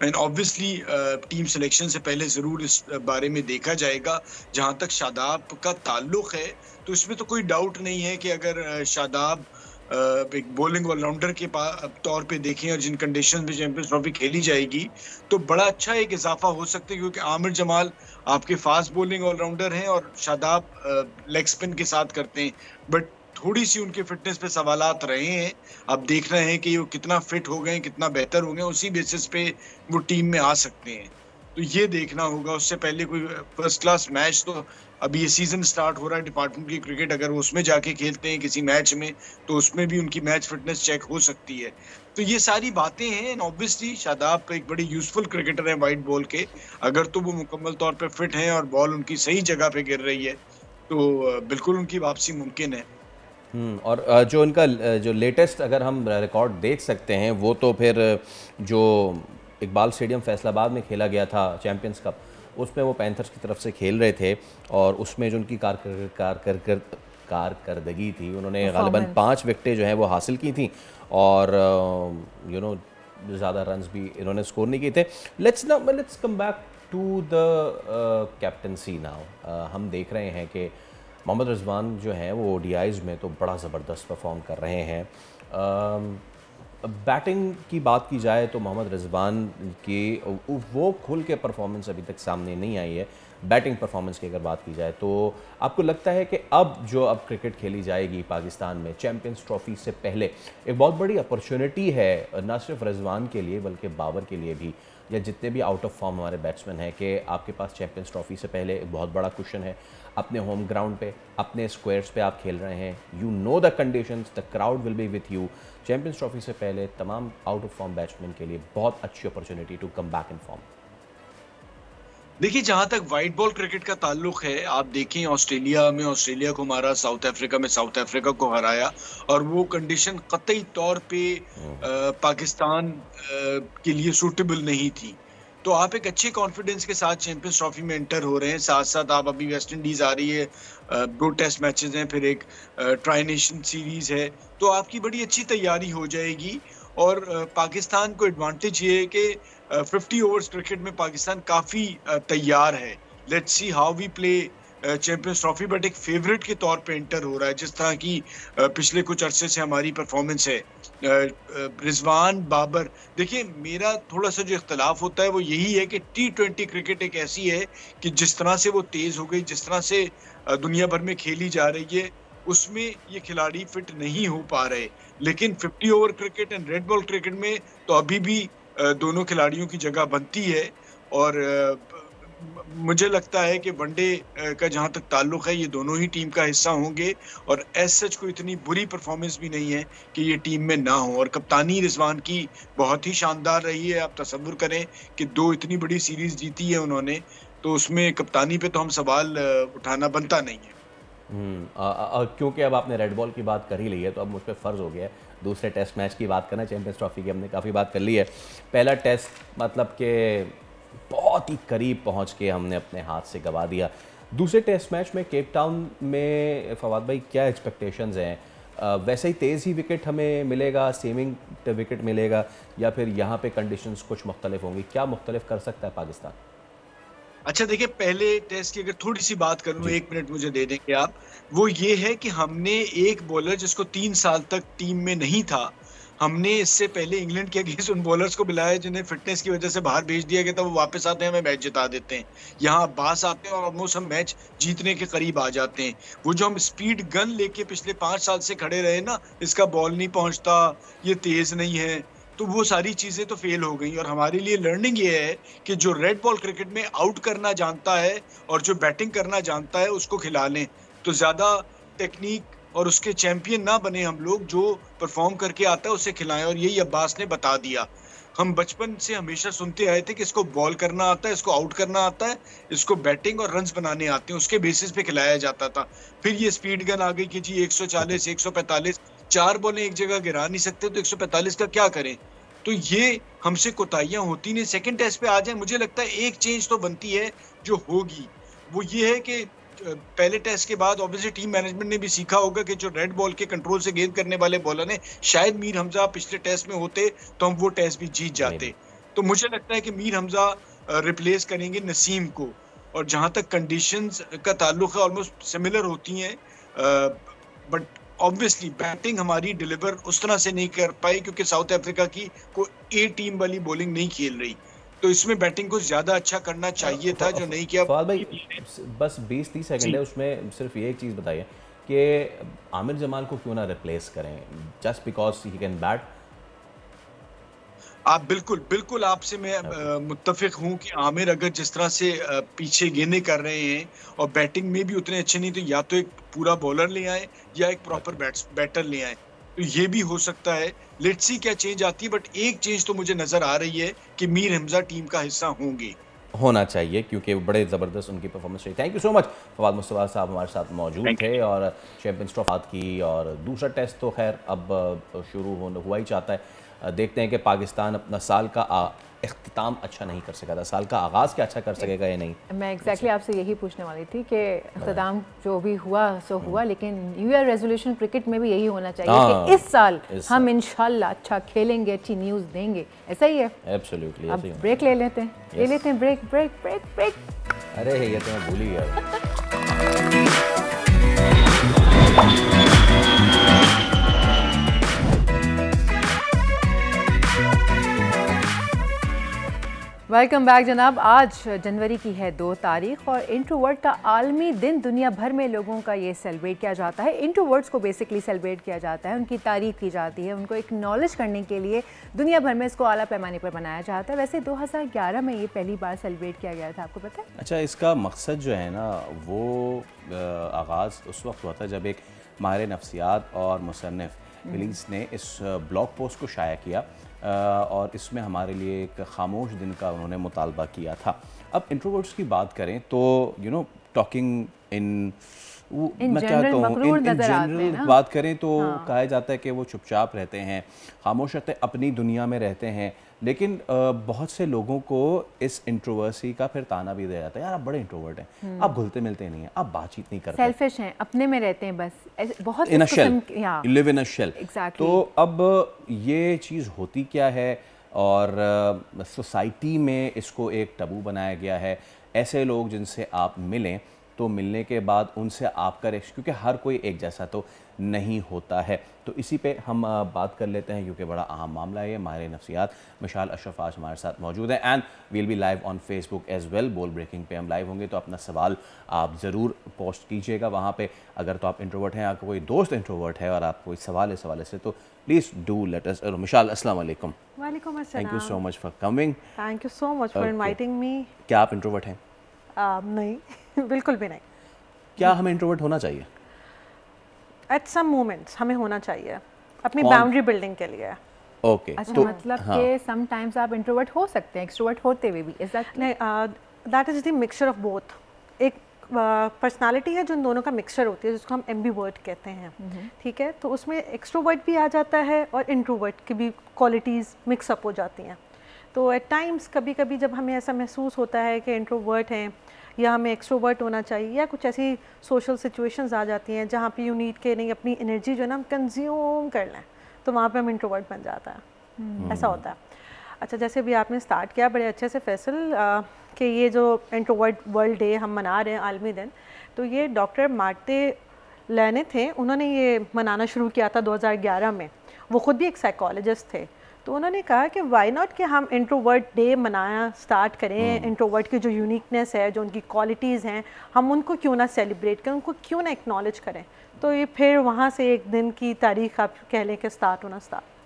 एंड ऑब्वियसली टीम सिलेक्शन से पहले ज़रूर इस बारे में देखा जाएगा। जहां तक शादाब का ताल्लुक़ है तो इसमें तो कोई डाउट नहीं है कि अगर शादाब एक बॉलिंग ऑलराउंडर के तौर पे देखें और जिन कंडीशन में चैंपियंस ट्रॉफी खेली जाएगी तो बड़ा अच्छा एक इजाफा हो सकता है, क्योंकि आमिर जमाल आपके फास्ट बॉलिंग ऑलराउंडर हैं और शादाब लेग स्पिन के साथ करते हैं, बट थोड़ी सी उनके फिटनेस पे सवालात रहे हैं। अब देखना है कि वो कितना फिट हो गए, कितना बेहतर हो गए, उसी बेसिस पे वो टीम में आ सकते हैं। तो ये देखना होगा। उससे पहले कोई फर्स्ट क्लास मैच, तो अभी ये सीजन स्टार्ट हो रहा है डिपार्टमेंट की क्रिकेट, अगर वो उसमें जाके खेलते हैं किसी मैच में तो उसमें भी उनकी मैच फिटनेस चेक हो सकती है। तो ये सारी बातें हैं। ऑब्वियसली शादाब एक बड़ी यूजफुल क्रिकेटर है वाइड बॉल के, अगर तो वो मुकम्मल तौर पे फिट हैं और बॉल उनकी सही जगह पे गिर रही है तो बिल्कुल उनकी वापसी मुमकिन है। और जो उनका जो लेटेस्ट अगर हम रिकॉर्ड देख सकते हैं वो तो फिर जो इकबाल स्टेडियम फैसलाबाद में खेला गया था चैम्पियंस कप, उसमें वो पैंथर्स की तरफ से खेल रहे थे और उसमें जो उनकी कारकर्दगी थी, उन्होंने गालिबन 5 विकेटें जो हैं वो हासिल की थी और ज़्यादा रन्स भी इन्होंने स्कोर नहीं किए थे। Let's come back to the captaincy now. हम देख रहे हैं कि मोहम्मद रिजवान जो हैं वो ओडीआईज़ में तो बड़ा ज़बरदस्त परफॉर्म कर रहे हैं। बैटिंग की बात की जाए तो मोहम्मद रिजवान की वो खुल के परफॉर्मेंस अभी तक सामने नहीं आई है। बैटिंग परफॉर्मेंस की अगर बात की जाए तो आपको लगता है कि अब क्रिकेट खेली जाएगी पाकिस्तान में चैम्पियंस ट्रॉफी से पहले एक बहुत बड़ी अपॉर्चुनिटी है, ना सिर्फ रिजवान के लिए बल्कि बाबर के लिए भी, या जितने भी आउट ऑफ फॉर्म हमारे बैट्समैन हैं, कि आपके पास चैम्पियंस ट्रॉफी से पहले एक बहुत बड़ा क्वेश्चन है। अपने होम ग्राउंड पे, अपने स्क्वायर्स पे आप खेल रहे हैं, you know the conditions, the crowd will be with you. Champions trophy से पहले तमाम आउट ऑफ फॉर्म बैट्समैन के लिए बहुत अच्छी opportunity to come back in form. देखिए, जहां तक वाइट बॉल क्रिकेट का ताल्लुक है, आप देखें ऑस्ट्रेलिया को मारा, साउथ अफ्रीका को हराया और वो कंडीशन कतई तौर पे पाकिस्तान के लिए सूटेबल नहीं थी। तो आप एक अच्छे कॉन्फिडेंस के साथ चैंपियंस ट्रॉफी में एंटर हो रहे हैं। साथ साथ आप अभी वेस्ट इंडीज आ रही है, 2 टेस्ट मैचेस हैं, फिर एक ट्राई नेशन सीरीज है, तो आपकी बड़ी अच्छी तैयारी हो जाएगी। और पाकिस्तान को एडवांटेज ये है कि 50 ओवर्स क्रिकेट में पाकिस्तान काफ़ी तैयार है। Let's see how we play champions trophy, but एक फेवरेट के तौर पे एंटर हो रहा है, जिस तरह की पिछले कुछ अरसे से हमारी परफॉर्मेंस है। रिजवान, बाबर, देखिए मेरा थोड़ा सा जो इख्तलाफ होता है वो यही है कि T20 क्रिकेट एक ऐसी है कि जिस तरह से वो तेज हो गई, जिस तरह से दुनिया भर में खेली जा रही है, उसमें ये खिलाड़ी फिट नहीं हो पा रहे। लेकिन 50 over cricket and red ball cricket में तो अभी भी दोनों खिलाड़ियों की जगह बनती है। और मुझे लगता है कि वनडे का जहां तक ताल्लुक है, ये दोनों ही टीम का हिस्सा होंगे और एज सच कोई इतनी बुरी परफॉर्मेंस भी नहीं है कि ये टीम में ना हो। और कप्तानी रिजवान की बहुत ही शानदार रही है। आप तसव्वुर करें कि 2 इतनी बड़ी सीरीज जीती है उन्होंने, तो उसमें कप्तानी पे तो हम सवाल उठाना बनता नहीं है। क्योंकि अब आपने रेड बॉल की बात कर ही ली है तो अब मुझ पर फ़र्ज़ हो गया है दूसरे टेस्ट मैच की बात करना। चैंपियंस ट्रॉफी की हमने काफ़ी बात कर ली है। पहला टेस्ट मतलब कि बहुत ही करीब पहुंच के हमने अपने हाथ से गवा दिया। दूसरे टेस्ट मैच में केप टाउन में फवाद भाई क्या एक्सपेक्टेशंस हैं? वैसे ही तेज़ ही विकेट हमें मिलेगा, सेविंग विकेट मिलेगा, या फिर यहाँ पे कंडीशंस कुछ मुख्तलिफ होंगी? क्या मुख्तलिफ कर सकता है पाकिस्तान? अच्छा देखिए, पहले टेस्ट की अगर थोड़ी सी बात कर लूँ, 1 मिनट मुझे दे देंगे आप, वो ये है कि हमने एक बॉलर जिसको 3 साल तक टीम में नहीं था, हमने इससे पहले इंग्लैंड के अगेंस्ट उन बॉलर्स को बुलाया जिन्हें फिटनेस की वजह से बाहर भेज दिया गया था, वो वापस आते हैं, हमें मैच जिता देते हैं। यहाँ अब्बास आते हैं और ऑलमोस्ट हम मैच जीतने के करीब आ जाते हैं। वो जो हम स्पीड गन लेके पिछले 5 साल से खड़े रहे ना, इसका बॉल नहीं पहुंचता, ये तेज नहीं है, तो वो सारी चीजें तो फेल हो गई। और हमारे लिए लर्निंग ये है कि जो रेड बॉल क्रिकेट में आउट करना जानता है और जो बैटिंग करना जानता है उसको खिला लें, तो ज्यादा टेक्निक और उसके चैंपियन ना बने हम लोग, जो परफॉर्म करके आता है उसे खिलाएं। और यही अब्बास ने बता दिया। हम बचपन से हमेशा सुनते आए थे कि इसको बॉल करना आता है, इसको आउट करना आता है, इसको बैटिंग और रन्स बनाने आते हैं, उसके बेसिस पे खिलाया जाता था। फिर ये स्पीड गन आ गई कि जी 140, 145, 4 बॉलें एक जगह गिरा नहीं सकते तो 145 का क्या करें? तो ये हमसे कोताहियां होती नहीं। सेकंड टेस्ट पे आ जाए, मुझे लगता है एक चेंज तो बनती है जो होगी, वो ये है कि पहले टेस्ट के बाद ऑब्वियसली टीम मैनेजमेंट ने भी सीखा होगा कि जो रेड बॉल के कंट्रोल से गेंद करने वाले बॉलर हैं, शायद मीर हमजा पिछले टेस्ट में होते तो हम वो टेस्ट भी जीत जाते। तो मुझे लगता है कि मीर हमजा रिप्लेस करेंगे नसीम को। और जहां तक कंडीशंस का ताल्लुक है, ऑलमोस्ट सिमिलर होती हैं, बट ऑब्वियसली बैटिंग हमारी डिलीवर उस तरह से नहीं कर पाई क्योंकि साउथ अफ्रीका की कोई ए टीम वाली बॉलिंग नहीं खेल रही, तो इसमें बैटिंग को ज्यादा अच्छा करना चाहिए था, जो नहीं किया। फवाद भाई बस 20-30 सेकंड है, उसमें सिर्फ ये एक चीज़ बताइए कि आमिर जमाल को क्यों ना रिप्लेस करें, just because he can bat? आप बिल्कुल आपसे मैं मुत्तफिक हूं कि आमिर अगर जिस तरह से पीछे गेंदें कर रहे हैं और बैटिंग में भी उतने अच्छे नहीं, तो या तो एक पूरा बॉलर ले आए या एक प्रॉपर बैटर ले आए, तो ये भी हो सकता है। लेट्स सी क्या चेंज आती है, बट एक चेंज तो मुझे नजर आ रही है कि मीर हमजा टीम का हिस्सा होंगे, होना चाहिए, क्योंकि बड़े ज़बरदस्त उनकी परफॉर्मेंस रही। Thank you so much. Fawad Mustafa साहब हमारे साथ मौजूद थे और चैंपियंस ट्रॉफी की, और दूसरा टेस्ट तो खैर अब शुरू हुआ ही चाहता है। देखते हैं कि पाकिस्तान अपना साल का इख्तिताम अच्छा नहीं कर सका था, साल का आगाज़ क्या अच्छा कर सकेगा या नहीं। मैं एग्जैक्टली आपसे यही पूछने वाली थी कि इख्तिताम जो भी हुआ सो हुआ, लेकिन न्यू ईयर रेजोल्यूशन क्रिकेट में भी यही होना चाहिए कि इस साल हम इंशाल्लाह अच्छा खेलेंगे, अच्छी न्यूज़ देंगे। ऐसा ही है। एब्सोल्युटली। अब ब्रेक ले लेते हैं, ब्रेक। अरे ये तो मैं भूल ही गया। वेलकम बैक जनाब। आज जनवरी की है 2 तारीख और इंट्रोवर्ट का आलमी दिन दुनिया भर में लोगों का ये सेलिब्रेट किया जाता है। इंट्रोवर्ट्स को बेसिकली सेलिब्रेट किया जाता है, उनकी तारीफ की जाती है, उनको एक्नॉलेज करने के लिए दुनिया भर में इसको आला पैमाने पर मनाया जाता है। वैसे 2011 में ये पहली बार सेलिब्रेट किया गया था, आपको पता है? अच्छा, इसका मकसद जो है ना, वो आगाज़ उस वक्त हुआ था जब एक माहिर नफ्सियात और मुसन्निफ विलीस ने इस ब्लॉग पोस्ट को शाया किया और इसमें हमारे लिए एक खामोश दिन का उन्होंने मुतालबा किया था। अब इंट्रोवर्ट्स की बात करें तो टॉकिंग इन मैं क्या कहूँ, इन जनरल बात करें तो कहा जाता है कि वो चुपचाप रहते हैं, खामोश रहते हैं, अपनी दुनिया में रहते हैं। लेकिन बहुत से लोगों को इस इंट्रोवर्सी का फिर ताना भी दिया जाता है, यार आप बड़े इंट्रोवर्ट हैं, आप घुलते मिलते नहीं हैं, आप बातचीत नहीं करते, सेल्फिश हैं, अपने में रहते हैं, बस बहुत in a shell, you live in a shell. तो अब ये चीज़ होती क्या है, और सोसाइटी में इसको एक टबू बनाया गया है। ऐसे लोग जिनसे आप मिलें तो मिलने के बाद उनसे आपका रिएक्शन, क्योंकि हर कोई एक जैसा तो नहीं होता है, तो इसी पे हम बात कर लेते हैं क्योंकि बड़ा अहम मामला है। माहिर नफ्सियात मिशाल अशरफ आज हमारे साथ मौजूद है and we'll be live on Facebook as well. Bol breaking पे हम लाइव होंगे, तो अपना सवाल आप ज़रूर पोस्ट कीजिएगा वहाँ पे। अगर तो आप इंट्रोवर्ट हैं, आपका कोई दोस्त इंट्रोवर्ट है और आप कोई सवाल है इस हवाले से, तो please do let us know. Mishal अस्सलाम वालेकुम। वालेकुम अस्सलाम। Thank you so much for coming. Thank you so much for inviting me. क्या आप इंट्रोवर्ट हैं? नहीं बिल्कुल भी नहीं। क्या हमें इंट्रोवर्ट होना चाहिए? एट सम मोमेंट्स हमें होना चाहिए अपनी बाउंड्री बिल्डिंग के लिए। ओके, अच्छा, तो मतलब कि समटाइम्स आप इंट्रोवर्ट हो सकते हैं एक्सट्रोवर्ट होते हुए भी, इज दैट? नहीं, that is the mixture of both. एक पर्सनालिटी है जो इन दोनों का मिक्सचर होती है, जिसको हम एम्बीवर्ट कहते हैं, ठीक है। तो उसमें एक्सट्रोवर्ट भी आ जाता है और इंट्रोवर्ट की भी क्वालिटीज़ मिक्सअप हो जाती हैं। तो एट टाइम्स कभी कभी जब हमें ऐसा महसूस होता है कि इंट्रोवर्ट हैं या हमें एक्सट्रोवर्ट होना चाहिए, या कुछ ऐसी सोशल सिचुएशंस आ जाती हैं जहाँ पे यू नीड के नहीं अपनी एनर्जी जो है ना हम कंज्यूम कर लें, तो वहाँ पे हम इंट्रोवर्ट बन जाता है। ऐसा होता है। अच्छा, जैसे भी आपने स्टार्ट किया बड़े अच्छे से फैसल कि ये जो इंट्रोवर्ट वर्ल्ड डे हम मना रहे हैं आलमी दिन, तो ये डॉक्टर मार्टे लेने थे, उन्होंने ये मनाना शुरू किया था 2011 में। वो ख़ुद भी एक साइकोलॉजिस्ट थे, तो उन्होंने कहा कि वाई नॉट कि हम इंट्रोवर्ट डे मनाना स्टार्ट करें। इंट्रोवर्ट की जो यूनिकनेस है, जो उनकी क्वालिटीज़ हैं, हम उनको क्यों ना सेलिब्रेट करें, उनको क्यों ना एक्नॉलेज करें। तो ये फिर वहाँ से एक दिन की तारीख आप कह लें कि स्टार्ट होना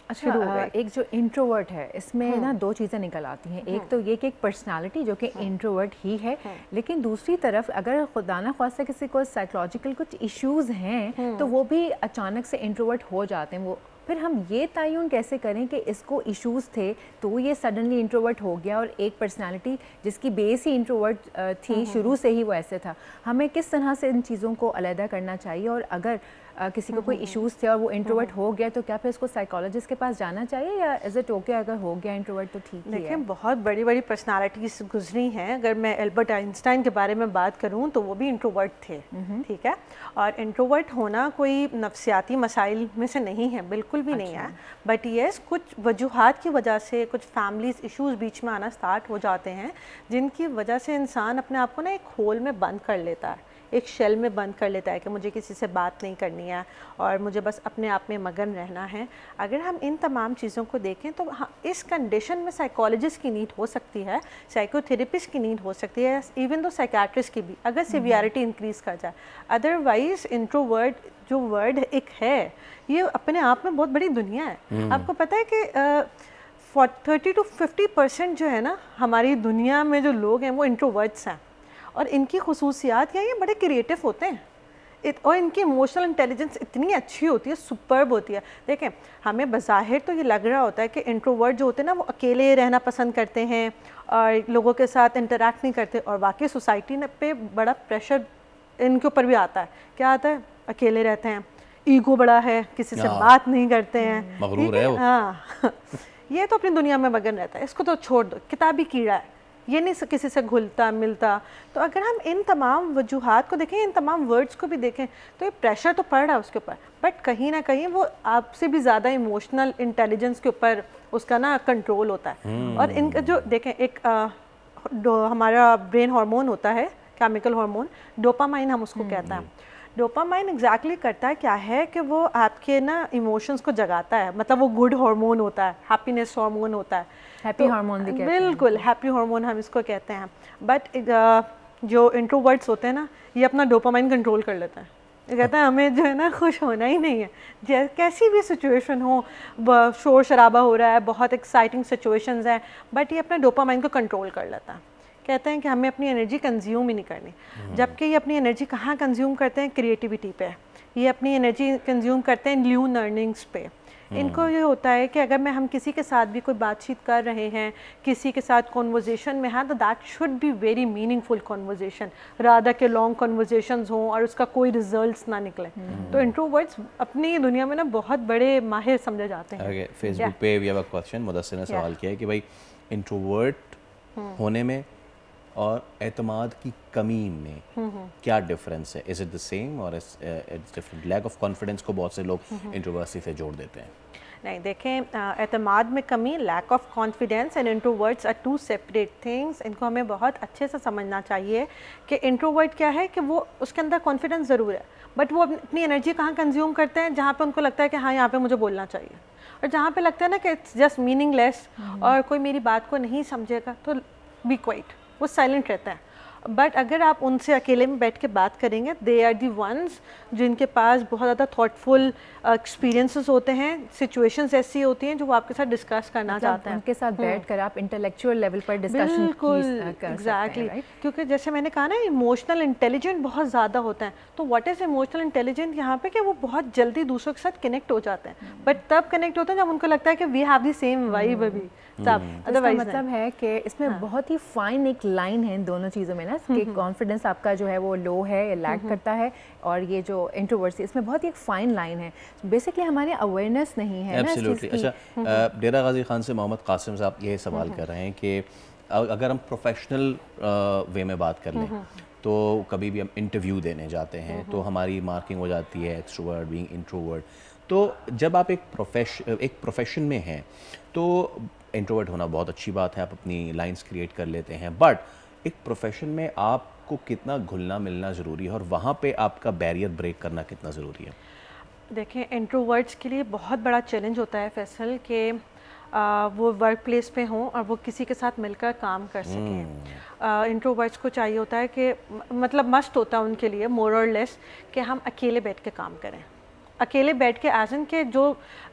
अच्छा, एक जो इंट्रोवर्ट है इसमें ना दो चीज़ें निकल आती हैं। एक तो ये कि एक पर्सनालिटी जो कि इंट्रोवर्ट ही है, लेकिन दूसरी तरफ अगर खुदा न ख्वास्ता किसी को साइकोलॉजिकल कुछ इश्यूज़ हैं तो वो भी अचानक से इंट्रोवर्ट हो जाते हैं। वो फिर हम ये तयन कैसे करें कि इसको इश्यूज़ थे तो ये सडनली इंट्रोवर्ट हो गया, और एक पर्सनालिटी जिसकी बेस ही इंट्रोवर्ट थी, शुरू से ही वो ऐसे था, हमें किस तरह से इन चीज़ों को अलहदा करना चाहिए? और अगर किसी को कोई इश्यूज़ थे और वो इंट्रोवर्ट हो गया तो क्या फिर उसको साइकोलॉजिस्ट के पास जाना चाहिए, या इज़ इट ओके अगर हो गया इंट्रोवर्ट तो ठीक है? देखिए, बहुत बड़ी बड़ी पर्सनालिटीज़ गुजरी हैं। अगर मैं एल्बर्ट आइंस्टाइन के बारे में बात करूं तो वो भी इंट्रोवर्ट थे, ठीक है। और इंट्रोवर्ट होना कोई नफ्सियाती मसाइल में से नहीं है, बिल्कुल भी नहीं है। बट येस, कुछ वजूहात की वजह से कुछ फैमिलीज इश्यूज़ बीच में आना स्टार्ट हो जाते हैं, जिनकी वजह से इंसान अपने आप को ना एक होल में बंद कर लेता है, एक शेल में बंद कर लेता है कि मुझे किसी से बात नहीं करनी है और मुझे बस अपने आप में मगन रहना है। अगर हम इन तमाम चीज़ों को देखें तो हाँ, इस कंडीशन में साइकोलॉजिस्ट की नीड हो सकती है, साइकोथेरेपिस्ट की नीड हो सकती है, इवन दो साइकेट्रिस्ट की भी, अगर सिवियरिटी इंक्रीज़ कर जाए। अदरवाइज इंट्रोवर्ट जो वर्ड एक है, ये अपने आप में बहुत बड़ी दुनिया है। आपको पता है कि 30 to 50% जो है ना हमारी दुनिया में जो लोग हैं वो इंट्रोवर्ट्स हैं, और इनकी खुसूसियात क्या, ये बड़े क्रिएटिव होते हैं और इनकी इमोशनल इंटेलिजेंस इतनी अच्छी होती है, सुपर्ब होती है। देखें, हमें बज़ाहिर तो ये लग रहा होता है कि इंट्रोवर्ट जो होते हैं ना वो अकेले रहना पसंद करते हैं और लोगों के साथ इंटरेक्ट नहीं करते, और वाकई सोसाइटी पे बड़ा प्रेशर इनके ऊपर भी आता है। क्या आता है? अकेले रहते हैं, ईगो बड़ा है, किसी से बात नहीं करते हैं, मगरूर है वो। हाँ ये तो अपनी दुनिया में मगन रहता है, इसको तो छोड़ दो, किताबी कीड़ा है, ये नहीं किसी से घुलता मिलता। तो अगर हम इन तमाम वजूहात को देखें, इन तमाम वर्ड्स को भी देखें, तो ये प्रेशर तो पड़ रहा है उसके ऊपर, बट कहीं ना कहीं वो आपसे भी ज़्यादा इमोशनल इंटेलिजेंस के ऊपर उसका ना कंट्रोल होता है। और इनका जो देखें, एक हमारा ब्रेन हार्मोन होता है, केमिकल हार्मोन, डोपामाइन हम उसको कहते हैं। डोपामाइन एग्जैक्टली करता है क्या है कि वो आपके ना इमोशंस को जगाता है, मतलब वो गुड हार्मोन होता है, हैप्पीनेस हार्मोन होता है, हैप्पी हार्मोन भी कहते हैं। बिल्कुल, हैप्पी हार्मोन हम इसको कहते हैं। बट जो इंट्रोवर्ट्स होते हैं ना, ये अपना डोपामाइन कंट्रोल कर लेते हैं। ये कहता है हमें जो है ना खुश होना ही नहीं है, कैसी भी सिचुएशन हो, शोर शराबा हो रहा है, बहुत एक्साइटिंग सिचुएशंस हैं, बट ये अपने डोपामाइन को कंट्रोल कर लेता है। कहते हैं कि हमें अपनी एनर्जी कंज्यूम ही नहीं करनी, जबकि ये अपनी एनर्जी कहाँ कंज्यूम करते हैं? क्रिएटिविटी पे। ये अपनी एनर्जी कंज्यूम करते हैं न्यू लर्निंग्स पे। इनको ये होता है कि अगर हम किसी के साथ भी कोई बातचीत कर रहे हैं, किसी के साथ कॉन्वर्जेशन में हैं, तो that should be very meaningful conversation, rather के लॉन्ग कॉन्वर्जेशंस हों और उसका कोई रिजल्ट्स ना निकले। तो इंट्रोवर्ट्स अपनी दुनिया में ना बहुत बड़े माहिर समझे जाते हैं। फेसबुक पे we have a question, Mudassir ने सवाल किया है कि भाई इंट्रोवर्ट होने में और एतमाद की कमी में क्या डिफरेंस है? इज इट द सेम और it's different? Lack of confidence को बहुत से लोग इंट्रोवर्सी से जोड़ देते हैं। नहीं, देखें, एतमाद में कमी, lack of confidence and introverts are two separate things. इनको हमें बहुत अच्छे से समझना चाहिए कि इंट्रोवर्ट क्या है, कि वो उसके अंदर कॉन्फिडेंस ज़रूर है, बट वो अपनी एनर्जी कहाँ कंज्यूम करते हैं, जहाँ पे उनको लगता है कि हाँ यहाँ पे मुझे बोलना चाहिए, और जहाँ पे लगता है ना कि इट्स जस्ट मीनिंगलेस और कोई मेरी बात को नहीं समझेगा तो बी क्वाइट, वो साइलेंट रहता है। बट अगर आप उनसे अकेले में बैठ के बात करेंगे, दे आर दी वंस जिनके पास बहुत ज़्यादा थॉटफुल एक्सपीरियंसेस होते हैं, सिचुएशंस ऐसी होती हैं जो वो आपके साथ डिस्कस करना चाहते हैं। उनके साथ बैठकर आप इंटेलेक्चुअल लेवल पर डिस्कशन कर एग्जैक्टली, क्योंकि जैसे मैंने कहा ना, इमोशनल इंटेलिजेंट बहुत ज़्यादा होता है। तो व्हाट इज़ इमोशनल इंटेलिजेंट यहाँ पे, कि वो बहुत जल्दी दूसरों के साथ कनेक्ट हो जाते हैं, बट तब कनेक्ट होते हैं जब उनको लगता है कि we have the same vibe अभी, तब। अदरवाइज मतलब है कि इसमें बहुत ही फाइन एक लाइन है इन दोनों चीज़ों में ना, कि कॉन्फिडेंस आपका जो है वो लो है या लैक करता है, और ये जो इंट्रोवर्सी, इसमें बहुत ही एक फाइन लाइन है। बेसिकली हमारे अवेयरनेस नहीं है ना इस चीज़ की। अच्छा, डेरा गाजी खान से मोहम्मद कासिम साहब ये सवाल कर रहे हैं कि अगर हम प्रोफेशनल वे में बात कर लें तो कभी भी हम इंटरव्यू देने जाते हैं तो हमारी मार्किंग हो जाती है एक्सट्रोवर्ट बीइंग इंट्रोवर्ट। तो जब आप एक प्रोफेशन में हैं तो इंट्रोवर्ट होना बहुत अच्छी बात है, आप अपनी लाइंस क्रिएट कर लेते हैं, बट एक प्रोफेशन में आपको कितना घुलना मिलना ज़रूरी है और वहाँ पे आपका बैरियर ब्रेक करना कितना ज़रूरी है? देखें, इंट्रोवर्ट्स के लिए बहुत बड़ा चैलेंज होता है फैसल कि वो वर्क प्लेस पे हों और वो किसी के साथ मिलकर काम कर सकें। इंट्रोवर्ट्स को चाहिए होता है कि मतलब मस्ट होता है उनके लिए मोर और लेस कि हम अकेले बैठ के काम करें, अकेले बैठ के एज इन के जो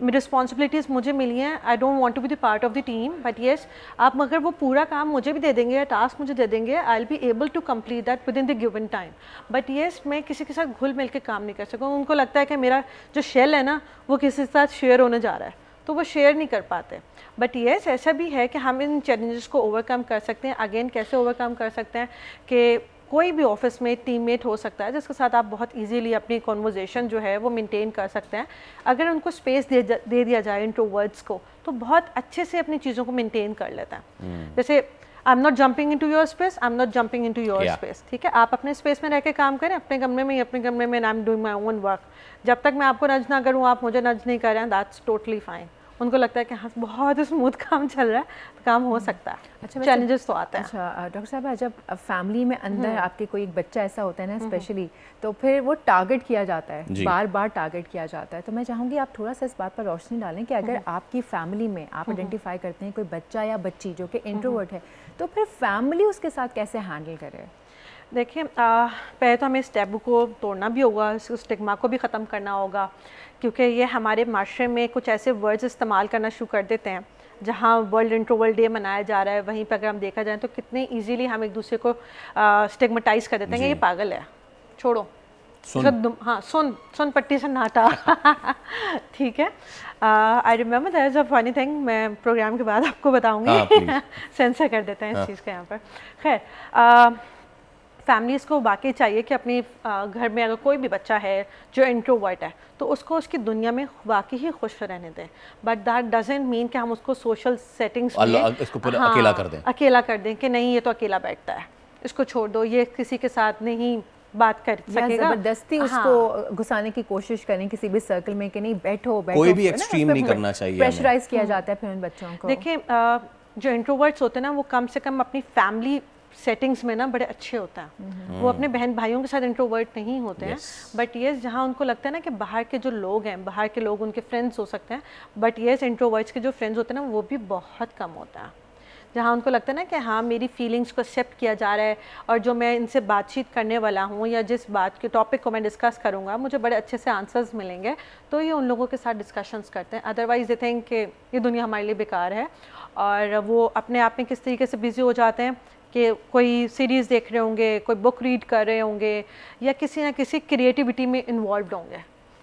रिस्पॉन्सिबिलिटीज़ मुझे मिली हैं, I don't want to be the part of the team, but yes आप मगर वो पूरा काम मुझे भी दे देंगे या टास्क मुझे दे देंगे, I will be able to complete that within the given time. But yes मैं किसी के साथ घुल मिल के काम नहीं कर सकूँ। उनको लगता है कि मेरा जो शेल है ना वो किसी के साथ शेयर होने जा रहा है, तो वो शेयर नहीं कर पाते। बट येस ऐसा भी है कि हम इन चैलेंजेस को ओवरकम कर सकते हैं। अगेन कैसे ओवरकम कर सकते हैं कि कोई भी ऑफिस में टीममेट हो सकता है जिसके साथ आप बहुत इजीली अपनी कॉन्वर्जेशन जो है वो मेंटेन कर सकते हैं। अगर उनको स्पेस दे दिया जाए इंट्रोवर्ट्स को, तो बहुत अच्छे से अपनी चीज़ों को मेंटेन कर लेता है। जैसे I am not jumping into your space, I am not jumping into your space, ठीक है। आप अपने स्पेस में रह के काम करें, अपने कमरे में, अपने कमरे में, I am doing my own work. जब तक मैं आपको नज ना करूँ, आप मुझे नज नहीं कर रहे हैं, दैट्स टोटली फाइन। उनको लगता है कि हाँ बहुत स्मूथ काम चल रहा है, तो काम हो सकता है। अच्छा, चैलेंजेस तो आते हैं। अच्छा डॉक्टर साहब, जब फैमिली में अंदर आपके कोई एक बच्चा ऐसा होता है ना स्पेशली, तो फिर वो टारगेट किया जाता है, बार बार टारगेट किया जाता है। तो मैं चाहूँगी आप थोड़ा सा इस बात पर रोशनी डालें कि अगर आपकी फैमिली में आप आइडेंटिफाई करते हैं कोई बच्चा या बच्ची जो कि इंट्रोवर्ट है, तो फिर फैमिली उसके साथ कैसे हैंडल करे? देखिए, पहले तो हमें इस टैबू को तोड़ना भी होगा, इस स्टिग्मा को भी ख़त्म करना होगा, क्योंकि ये हमारे माशरे में कुछ ऐसे वर्ड्स इस्तेमाल करना शुरू कर देते हैं। जहाँ वर्ल्ड इंट्रोवर्ट डे मनाया जा रहा है, वहीं पर अगर हम देखा जाए तो कितने इजीली हम एक दूसरे को स्टिग्मेटाइज कर देते हैं कि ये पागल है, छोड़ो, हाँ सुन पट्टी से नाटा। ठीक है। I remember that is a funny thing, मैं प्रोग्राम के बाद आपको बताऊँगी। सेंसर कर देते हैं इस चीज़ का यहाँ पर। खैर, फैमिलीज़ को वाकई चाहिए कि अपनी घर में अगर कोई भी बच्चा है जो इंट्रोवर्ट है, तो उसको उसकी दुनिया में वाकई ही खुश रहने दें। बट दैट डजंट मीन कि हम उसको सोशल सेटिंग्स में इसको पूरा अकेला कर दें कि नहीं ये तो अकेला बैठता है, इसको छोड़ दो, ये किसी के साथ नहीं बात कर सकेगा। जबरदस्ती उसको घुसाने की कोशिश करें किसी भी सर्कल में कि नहीं बैठो, कोई भी एक्सट्रीम नहीं करना चाहिए, प्रेशराइज किया जाता है फिर उन बच्चों को। देखिए, जो इंट्रोवर्ट्स होते हैं ना, वो कम से कम अपनी फैमिली सेटिंग्स में ना बड़े अच्छे होता है। वो अपने बहन भाइयों के साथ इंट्रोवर्ट नहीं होते हैं। बट येस, जहाँ उनको लगता है ना कि बाहर के जो लोग हैं, बाहर के लोग उनके फ्रेंड्स हो सकते हैं, बट येस इंट्रोवर्ट्स के जो फ्रेंड्स होते हैं ना वो भी बहुत कम होता है। जहाँ उनको लगता है ना कि हाँ मेरी फीलिंग्स को एक्सेप्ट किया जा रहा है, और जो मैं इनसे बातचीत करने वाला हूँ या जिस बात के टॉपिक को मैं डिस्कस करूँगा मुझे बड़े अच्छे से आंसर्स मिलेंगे, तो ये उन लोगों के साथ डिस्कशंस करते हैं। अदरवाइज दे थिंक कि ये दुनिया हमारे लिए बेकार है, और वो अपने आप में किस तरीके से बिजी हो जाते हैं कि कोई सीरीज़ देख रहे होंगे, कोई बुक रीड कर रहे होंगे, या किसी ना किसी क्रिएटिविटी में इन्वॉल्व होंगे।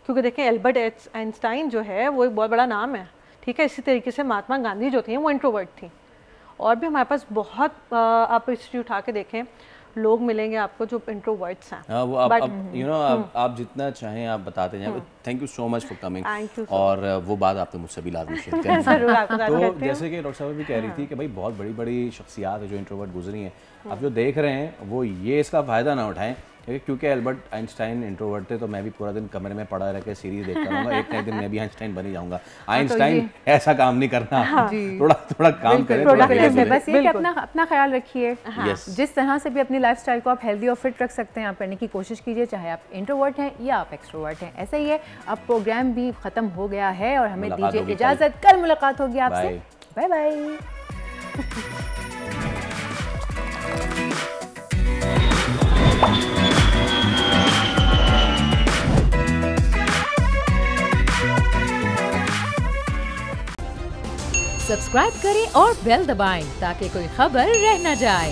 क्योंकि देखें, एल्बर्ट आइंस्टाइन जो है वो एक बहुत बड़ा नाम है, ठीक है। इसी तरीके से महात्मा गांधी जो थी वो इंट्रोवर्ट थी, और भी हमारे पास बहुत, आप हिस्ट्री उठा के देखें, लोग मिलेंगे आपको जो इंट्रोवर्ट्स हैं। हाँ, वो आप यू नो आप जितना चाहें आप बताते जाएं। Thank you so much for coming. और वो बात आपने मुझसे भी लाजमी शेयर करें। तो जैसे कि डॉक्टर साहब भी कह रही थी कि भाई बहुत बड़ी बड़ी शख्सियात है जो इंट्रोवर्ट गुजरी हैं, आप जो देख रहे हैं वो ये इसका फ़ायदा ना उठाएं, क्योंकि एल्बर्ट आइंस्टाइन इंट्रोवर्ट थे तो मैं भी पूरा दिन कमरे में पड़ा रह के सीरीज देखता रहूँगा, एक ना एक दिन मैं भी आइंस्टाइन बन ही जाऊँगा। आइंस्टाइन ऐसा काम नहीं करना, थोड़ा काम करें, बस ये कि अपना ख्याल रखिए। जिस तरह से भी अपनी लाइफस्टाइल को आप हेल्दी और फिट रख सकते हैं आप करने की कोशिश कीजिए, चाहे आप इंट्रोवर्ट हैं या आप एक्सट्रोवर्ट हैं। ऐसा ही है, अब प्रोग्राम भी ख़त्म हो गया है और हमें दीजिए इजाज़त, कल मुलाकात होगी आपसे। Bye bye. सब्सक्राइब करें और बेल दबाएं ताकि कोई खबर रह न जाए।